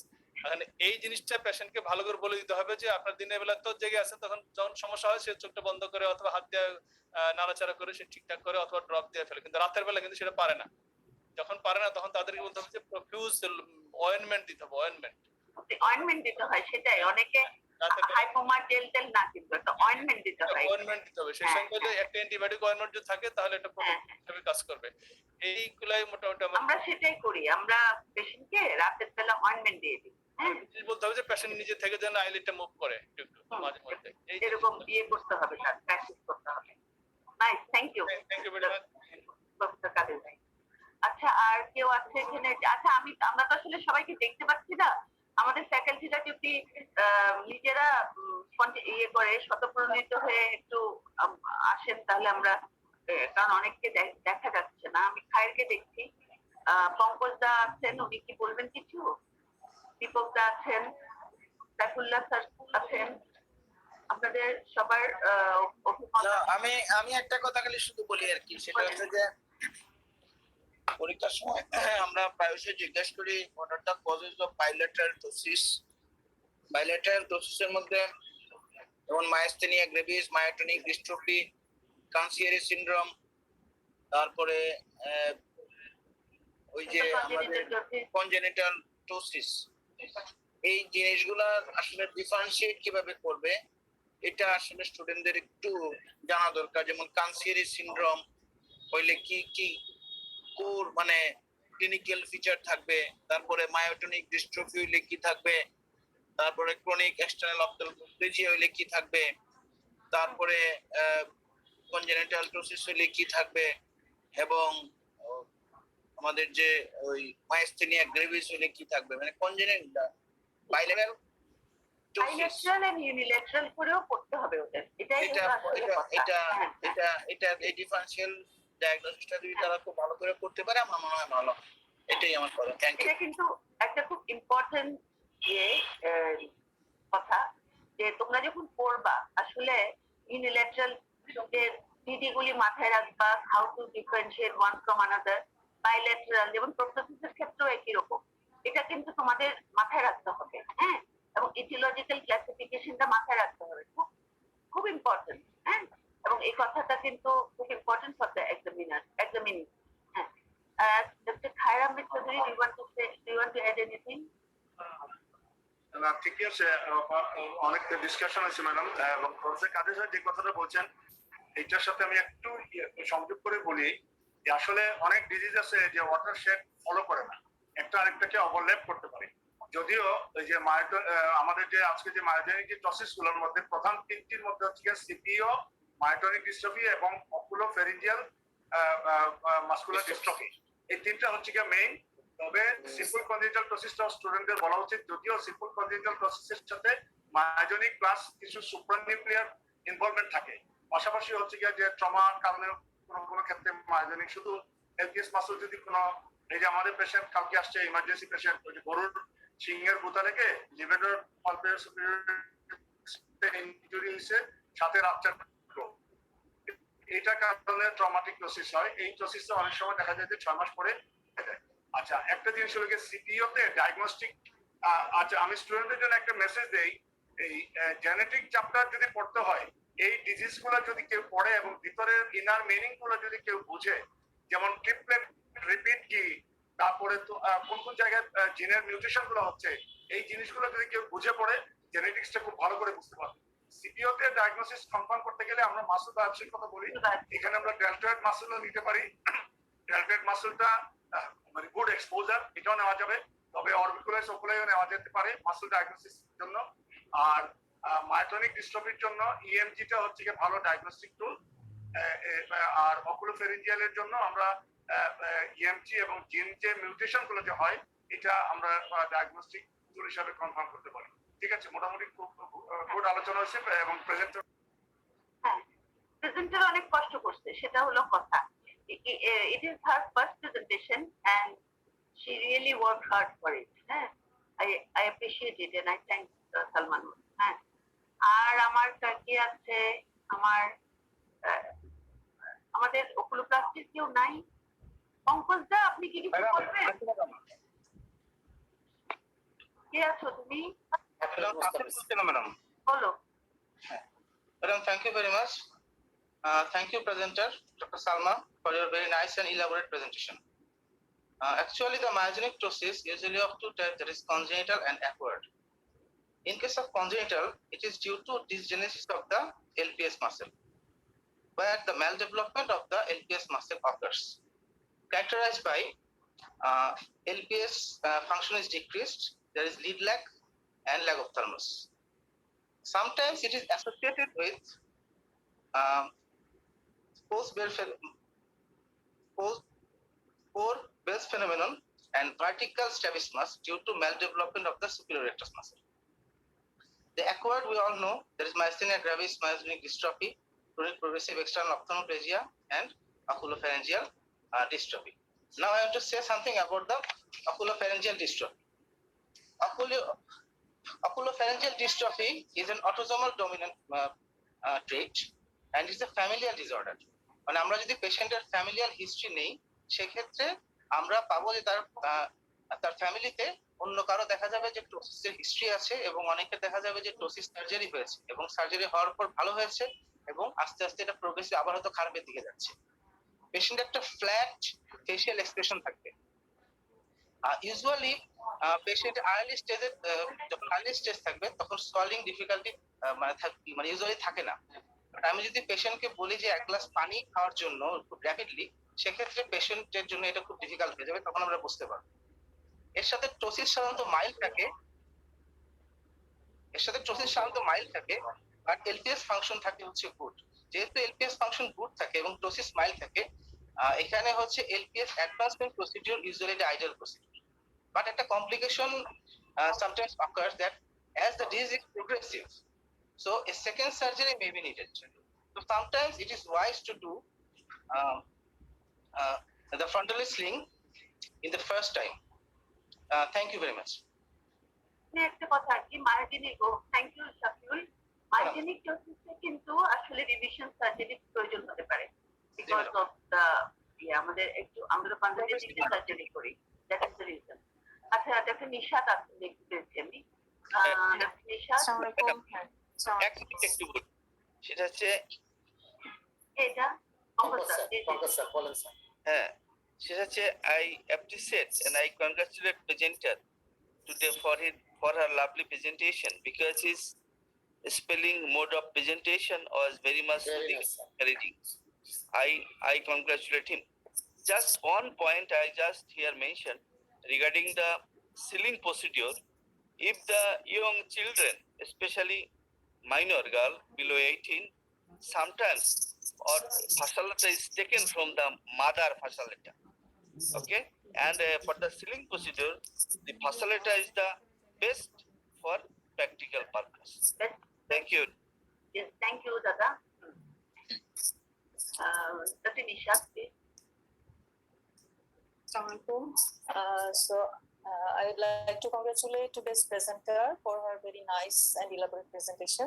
এখন এই জিনিসটা পেশেন্টকে ভালো করে বলে দিতে হবে যে আপনার দিনের বেলা তো জেগে আছেন, তখন যখন সমস্যা হয় সে চোখটা বন্ধ করে অথবা হাত দিয়ে নাড়াচাড়া করে সে ঠিকঠাক করে অথবা ড্রপ দিয়ে ফেলে, কিন্তু রাতের বেলা কিন্তু সেটা পারে না। যখন পারে না তখন তাদেরকে বলতে হবে যে প্রফিউজ অয়েন্টমেন্ট দিতে হবে। অয়েন্টমেন্ট দিতে হয়, সেটাই অনেকে হাইপোমার জেল টেল না, কিন্তু একটা অয়েন্টমেন্ট দিতে হয়। অয়েন্টমেন্ট দিতে হবে। সেই সঙ্গে যদি একটা অ্যান্টিবায়োটিক অয়েন্টমেন্ট যদি থাকে তাহলে এটা হিসেবে কাজ করবে। এইগুলাই মোটামুটি আমরা সেটাই করি, আমরা পেশেন্টকে রাতের বেলা অয়েন্টমেন্ট দিয়ে দিই। বলতে হবে যে পেশেন্ট নিজে থেকে যেন আইলিডটা মুভ করে একটু মাঝে মধ্যে, এরকম দিয়ে করতে হবে, তার প্র্যাকটিস করতে হবে। Nice, thank you. Thank you very much professor Kader ভাই। আচ্ছা আর কেউ আছে এখানে? আচ্ছা আমরা তো আসলে সবাইকে দেখতে পাচ্ছি না, আমাদের ফ্যাকাল্টিরা যদি নিজেরা ইয়ে করে স্বতঃপ্রণোদিত হয়ে একটু আসেন তাহলে আমরা, কারণ অনেককে দেখা যাচ্ছে না। আমি খায়েরকে দেখছি, পঙ্কজ দা আছেন, উনি কি বলবেন কিছু? দীপক দা আছেন, সাইফুল্লাহ স্যার আছেন, আপনাদের সবার অভিমত। আমি একটা কথা খালি শুধু বলি আর কি, সেটা হচ্ছে যে পরীক্ষার সময় আমরা প্রায়শই জিজ্ঞেস করি what are the causes of bilateral ptosis। bilateral ptosis এর মধ্যে যেমন মায়োস্টেনিয়া গ্রেভিস, মায়োটনিক ডিস্ট্রফি, কানসিয়ারি সিনড্রোম, তারপরে ওই যে আমাদের কনজেনিটাল টোসিস। এই জিনিসগুলা আসলে ডিফারেন্সিয়েট কিভাবে করবে এটা আসলে স্টুডেন্টদের একটু জানা দরকার। যেমন কানসিয়ারি সিনড্রোম হইলে কি কি মানে ক্লিনিক্যাল ফিচার থাকবে, তারপরে মায়োটনিক ডিস্ট্রফি হইলে কি থাকবে, তারপরে ক্রনিক এক্সটার্নাল অপথ্যালমোপ্লেজিয়া হইলে কি থাকবে, তারপরে কনজেনিটাল টোসিস হইলে কি থাকবে, এবং আমাদের যে ওই মাইস্থেনিয়া গ্রেভিস হইলে কি থাকবে, মানে congenital bilateral bilateral and unilateral করেও করতে হবে ওদের, এটাই এটা হলো আসলে এটা কথা। এটা হ্যাঁ, এটা এটা এই ডিফারেন্সিয়াল ডায়াগনোসিসটা যদি তারা খুব ভালো করে করতে পারে আমার মনে হয় ভালো। এটাই আমার কথা। Thank you. এটা কিন্তু একটা খুব ইম্পর্টেন্ট কথা, যে তোমরা যখন পড়বা আসলে ইউনিল্যাটারাল এর ডিডি গুলি মাথায় রাখবা, how to differentiate one from another. Bilateral যেমন প্রোপ্টোসিসের ক্ষেত্রেও একই রকম, এটা কিন্তু তোমাদের মাথায় রাখতে হবে। হ্যাঁ, এবং ইটিওলজিক্যাল ক্লাসিফিকেশনটা মাথায় রাখতে হবে, খুব খুব ইম্পর্টেন্ট। হ্যাঁ, এবং এই কথাটা কিন্তু খুব ইম্পর্টেন্ট ফর দ্য এক্সামিনি। হ্যাঁ, Dr. Khairam Chaudhary, do you want to add anything? না, ঠিকই আছে, অনেক ডিসকাশন হয়েছে ম্যাডাম, এবং প্রফেসর কাদের সাহেব যে কথাটা বলছেন এইটার সাথে আমি একটু সংযোগ করে বলি যে আসলে অনেক ডিজিজ আছে যে ওয়াটার শেড ফলো করে না, একটা আরেকটাকে ওভারল্যাপ করতে পারে। যদিও ওই যে আমাদের যে আজকে যে মায়োজেনিক যে টসিস গুলোর মধ্যে প্রধান তিনটির মধ্যে হচ্ছে সিপিও, মায়োটনিক ডিস্ট্রফি এবং অকুলোফেরিঞ্জিয়াল মাসকুলার ডিস্ট্রফি, এই তিনটা হচ্ছে কি মেইন। তবে সিম্পল কনজেনিটাল টোসিসটা স্টুডেন্টদের বলা উচিত, যদিও সিম্পল কনজেনিটাল টোসিসের সাথে মায়োজেনিক প্লাস কিছু সুপ্রানিউক্লিয়ার ইনভলভমেন্ট থাকে। পাশাপাশি হচ্ছে গিয়ে যে ট্রমার কারণে কোনো ক্ষেত্রে মায়োজেনিক শুধু এলপিএস মাসল যদি কোনো, এই যে আমাদের পেশেন্ট কালকে আসছে ইমার্জেন্সি পেশেন্ট, ওই যে গরুর সিংহের গুতা লেগে লিভার পালপের ইনজুরি হয়েছে, সাথে রাপচার, এটা কারণে ট্রমাটিক টোসিস হয়। এই টোসিসটা অনেক সময় দেখা যায় যে 6 মাস পরে। আচ্ছা, একটা জিনিস হলো গিয়ে সিপিও তে ডায়াগনস্টিক। আচ্ছা, আমি স্টুডেন্টদের জন্য একটা মেসেজ দেই, এই জেনেটিক চ্যাপ্টার যদি পড়তে হয়, এই ডিজিজ গুলো যদি কেউ পড়ে এবং ভিতরের ইনার মিনিং গুলো যদি কেউ বুঝে, যেমন ট্রিপলেট রিপিট কি, তারপরে তো কোন কোন জায়গায় জিনের মিউটেশন গুলো হচ্ছে, এই জিনিসগুলো যদি কেউ বুঝে পড়ে জেনেটিক্সটা খুব ভালো করে বুঝতে পারবে। সিপিও তে ডায়াগনোসিস কনফার্ম করতে গেলে আমরা মাসল বায়োপসির কথা বলি, এখানে আমরা ডেল্টয়েড মাসলও নিতে পারি। ডেল্টয়েড মাসলটা মানে গুড এক্সপোজার, এটাও নেওয়া যাবে, তবে অরবিকুলার ওকুলারও নেওয়া যেতে পারে মাসল ডায়াগনোসিস জন্য। আর মায়োটনিক ডিস্ট্রফির জন্য ইএমজিটা হচ্ছে কি ভালো ডায়াগনস্টিক টুল। আর অকুলোফেরিঞ্জিয়ালের জন্য আমরা ইএমজি এবং জিন যে মিউটেশন গুলো যে হয়, এটা আমরা ডায়াগনস্টিক টুল হিসাবে কনফার্ম করতে পারি। ঠিক আছে, মোটামুটি খুব গুড আলোচনা হয়েছে এবং প্রেজেন্টার অনেক কষ্ট করছে, সেটা হলো কথা। It is her first presentation and she really worked hard for it. I appreciate it and I thank Salman. হ্যাঁ, আর আমার কাছে আছে আমাদের ওকুলোপ্লাস্টির কেউ নাই। পঙ্কজদা, আপনি কি কিছু বলবেন? কে আছো তুমি? ম্যাডাম বলো। Madam, thank you very much. Thank you, presenter Dr. Salma, for your very nice and elaborate presentation. Actually, the myogenic ptosis usually of two types, that is congenital and acquired. In case of congenital, it is due to dysgenesis of the LPS muscle, where the maldevelopment of the LPS muscle occurs, characterized by LPS function is decreased, there is lead lag and lag of thermus. Sometimes it is associated with post-Bell's phenomenon and vertical strabismus due to maldevelopment of the superior rectus muscle. The acquired, we all know, there is myasthenia gravis, myogenic dystrophy, chronic progressive external ophthalmoplegia, and oculopharyngeal dystrophy. Now I want to say something about the oculopharyngeal dystrophy. Oculopharyngeal dystrophy is an autosomal dominant trait and is a familial disorder. মানে আমরা যদি পেশেন্টের familial history নেই, সেক্ষেত্রে আমরা পাবো যে তার ফ্যামিলিতে অন্য কারো দেখা যাবে যে টোসিসের হিস্ট্রি আছে, এবং অনেকের দেখা যাবে যে টোসিস সার্জারি হয়েছে এবং সার্জারি হওয়ার পর ভালো হয়েছে এবং আস্তে আস্তে এটা প্রোগ্রেসিভ আবার হয়তো খারাপের দিকে যাচ্ছে। পেশেন্ট একটা ফ্ল্যাট ফেশিয়াল এক্সপ্রেশন থাকবে। ইউজুয়ালি পেশেন্ট আর্লি স্টেজে, যখন আর্লি স্টেজ থাকবে তখন সলভিং ডিফিকাল্টি মানে ইউজুয়ালি থাকে না। আমি যদি পেশেন্টকে বলি যে 1 গ্লাস পানি খাওয়ার জন্য খুব র্যাপিডলি, সেক্ষেত্রে পেশেন্টের জন্য এটা খুব ডিফিকাল্ট হয়ে যাবে, তখন আমরা বুঝতে পারবো। এর সাথে টোসিস সাধারণত মাইল্ড থাকে, বাট এলপিএস ফাংশন থাকে হচ্ছে গুড। যেহেতু এলপিএস ফাংশন গুড থাকে এবং টোসিস মাইল্ড থাকে, এখানে হচ্ছে LPS advancement procedure usually ideal procedure. But একটা complication sometimes occurs that as the disease is progressive, so a second surgery may be needed. So sometimes it is wise to do the frontalis sling in the first time. Thank you very much. একটা কথা আর কি, myogenic thank you Shafiul. Myogenic টোসিসে কিন্তু আসলে revision surgery প্রয়োজন হতে পারে, বিকজ অফ দা আমাদের একটু আমরা তো কনজারভেটিভ সার্জারি করি, দ্যাট ইজ দ্য রিজন। আচ্ছা, ডক্টর নিশাত আপনি দেখতে পেয়েছি আমি। ডক্টর নিশাত একটু বলি, সেটা হচ্ছে এটা হ্যাঁ, সেটা হচ্ছে I appreciate and I congratulate presenter today for her lovely presentation, because his spelling mode of presentation was very much encouraging. I congratulate him. Just one point I just here mentioned regarding the sealing procedure. If the young children, especially minor girl below 18, sometimes or facility is taken from the mother facility. Okay, and for the sealing procedure, the facility is the best for practical purpose. Thank you. Yes, thank you, Dada. Dr. Nishat, please. I would like to congratulate today's presenter for her very nice and elaborate presentation.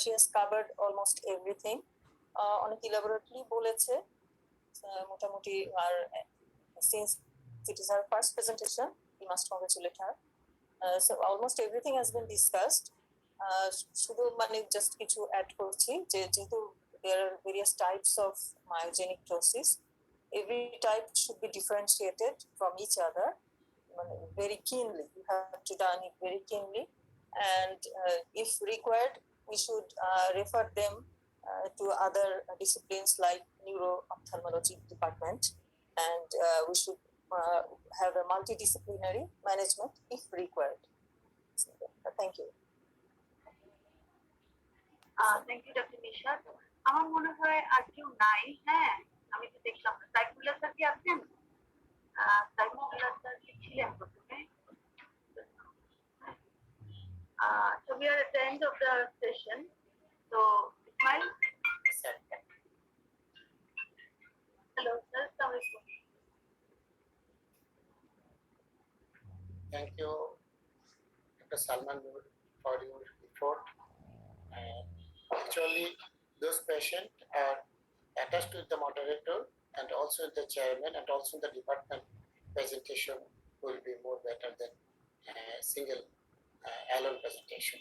She has covered almost everything. অনেক elaborately বলেছে মোটামুটি, আর since it is her first presentation, we must congratulate her. So almost everything has been discussed. শুধু মানে just কিছু add করছি যে যেহেতু there are various types of myogenic ptosis, every type should be differentiated from each other very keenly. You have to done it very keenly, and if required, we should refer them to other disciplines like neuro-ophthalmology department, and we should have a multidisciplinary management if required. So, thank you. Thank you, Dr. Nishat. আমার মনে হয় আর কেউ নাই। হ্যাঁ, আমি তো দেখলাম সাইকুলার sir কি আছেন? সাইকুলার স্যার কি ছিলেন প্রথমে? So we are at the end of the session. So Ismail. Hello, sir. Assalamualaikum. Thank you, Dr. Salman, for your report. Actually, those patients are attached to the moderator and also the chairman and also the department presentation will be more better than single alone presentation.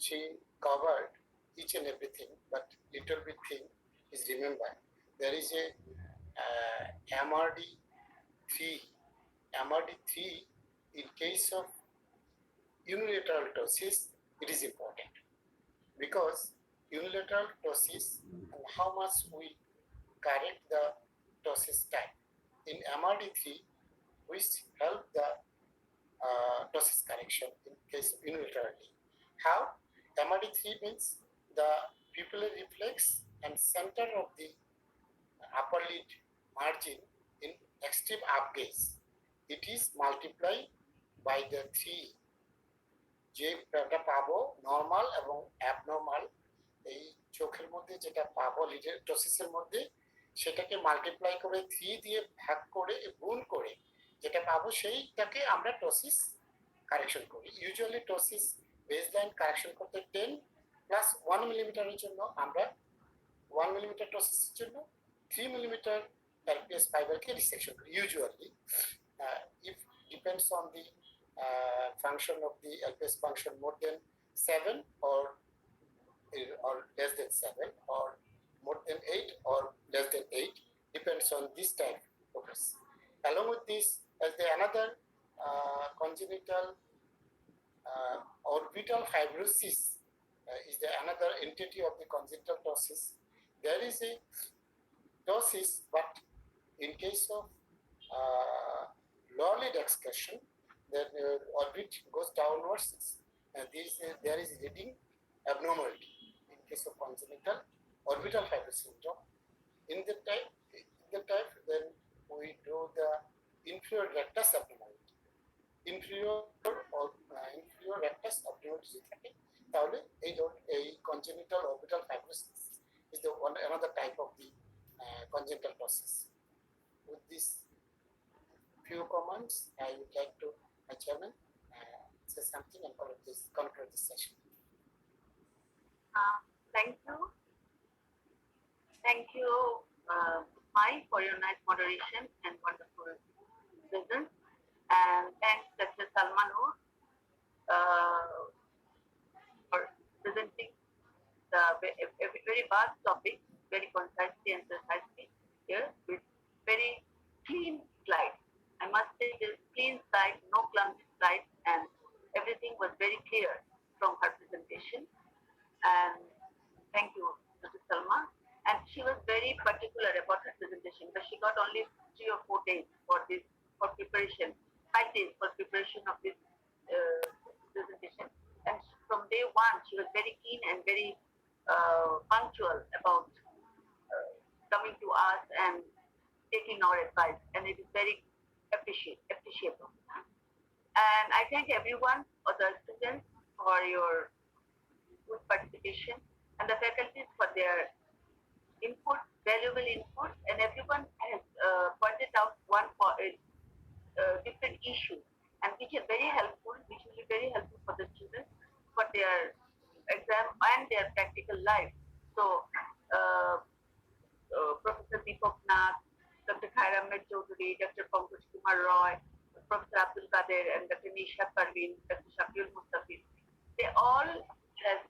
She covered each and everything, but little bit thing is remember there is a MRD3. MRD3 in case of unilateral ptosis, it is important because unilateral ptosis and how much we correct the ptosis type. In MRD3, we help the ptosis correction in case of unilaterally. How? MRD3 means the pupillary reflex and center of the upper lid margin in extreme up gaze. It is multiplied by the 3 যেটা পাবো normal এবং abnormal, এই চোখের মধ্যে যেটা পাবো লিডের টোসিসের মধ্যে সেটাকে মাল্টিপ্লাই করে 3 দিয়ে ভাগ করে গুণ করে যেটা পাবো সেইটাকে আমরা টোসিস কারেকশন করি। ইউজুয়ালি টোসিস বেসলাইন কারেকশন করতে 10 প্লাস 1 মিলিমিটারের জন্য আমরা 1 মিলিমিটার টোসিসের জন্য 3 মিলিমিটার LPS ফাইবারকে রিসেকশন করি usually. If depends on the function of the LPS function more than 7 or less than 7 or more than 8 or less than 8 depends on this type of focus. Along with this, as the another congenital orbital fibrosis is the another entity of the congenital ptosis. there is a ptosis, but in case of low lead excursion, then orbit goes downwards. There is reading abnormality in case of congenital orbital fiber syndrome. In the type, then we do the inferior rectus abnormality. Inferior rectus abnormality থাকে তাহলে এই congenital orbital fibrosis is another type of the congenital ptosis. With this few comments, I would like to, my chairman, say something and conclude this session. Thank you. Thank you, Mai, for your nice moderation and wonderful presence. And thanks, Dr. Salman Noor, for presenting a very vast topic, very concisely and precisely here with very clean slides. I must say this clean slide, no clumsy slides, and everything was very clear from her presentation. And thank you, Dr. Salma. And she was very particular about her presentation, but she got only 3 or 4 days for preparation, 5 days for preparation of this presentation. And from day one, she was very keen and very punctual about coming to us and taking our advice, and it is very appreciable. And I thank everyone, or the students, for your good participation, and the faculties for their input, valuable input, and everyone has pointed out one different issue, and which is very helpful, which will be very helpful for the students for their exam and their practical life. So, Professor Deepak Nath, Dr. Khairam Chaudhary, Dr. Pankaj Kumar Roy, Professor Abdul Qadir, and Dr. Nisha Parveen, Dr. Shakil Mustafid, they all have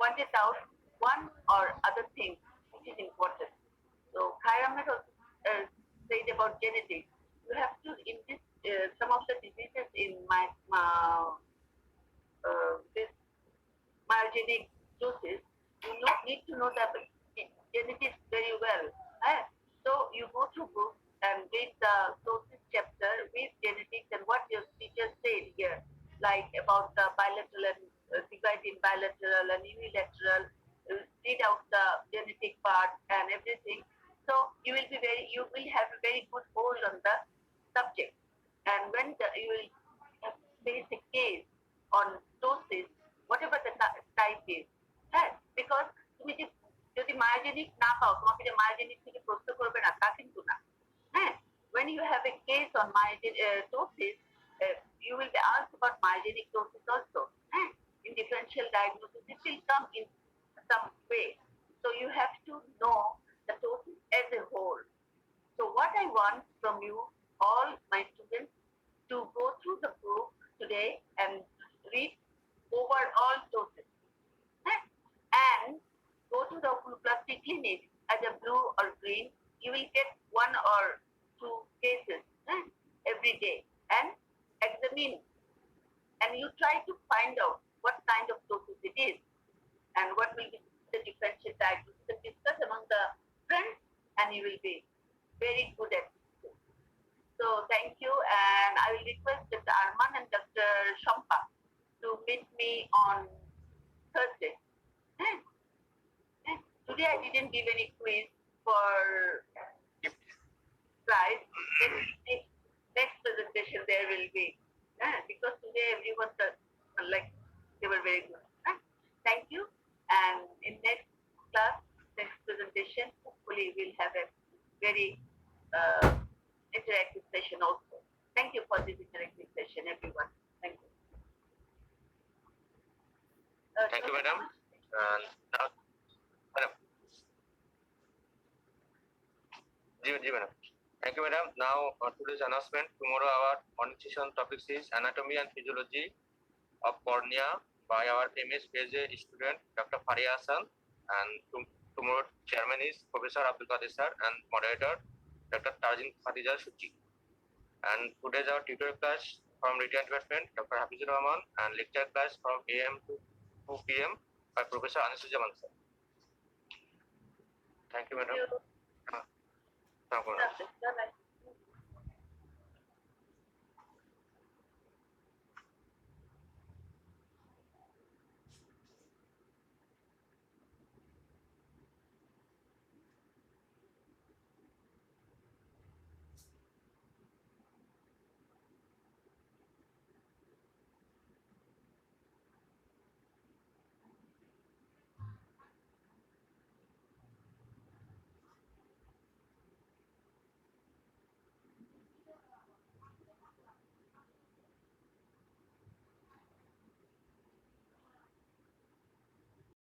pointed out one or other thing which is important. So Khairam had also said about genetics. You have to, in this, some of the diseases in this myogenic doses, you need to know the genetics very well. So you go through books and read the sources chapter with genetics and what your teacher said here, like about the bilateral and divide in bilateral and unilateral, read out the genetic part and everything. So you will have a very good hold on the subject. And when you will face a case on doses, whatever the type is, because তুমি যদি myogenic না পাও, তোমাকে যে myogenic থেকে প্রশ্ন করবে না তা কিন্তু না। When you have a case on doses, you will be asked about myogenic doses also. In differential diagnosis, it will come in some way. So you have to know the doses as a whole. So what I want from you, all my students, to go through the book today and read over all doses. And go to the oculoplasty clinic as a blue or green. You will get 1 or 2 cases every day and examine. And you try to find out what kind of doses it is and what will be the differential diagnosis and discuss among the friends, and you will be very good at it. So thank you, and I will request Dr. Arman and Dr. Shampa to meet me on Thursday. Today I didn't give any quiz for prize. Next presentation there will be, because today everyone they were very good. Thank you, and in next class, next presentation, hopefully we'll have a very interactive session also. Thank you for this interactive session, everyone. Thank you. Thank you, madam. Now, madam. Madam. Thank you, madam. Now, today's announcement. Tomorrow, our morning session topic is anatomy and physiology of cornea by our MS PhD student, Dr. Faria Hassan. And tomorrow, chairman is Professor Abdul Qadir sir, and moderator, Dr. Tarzin Khadija Shuchi. And today's our tutor class from retail department, Dr. Hafizur Rahman, and lecture class from AM to 2 PM by Professor Anisuzzaman sir. Thank you, madam. Thank you. Thank you. Bye-bye.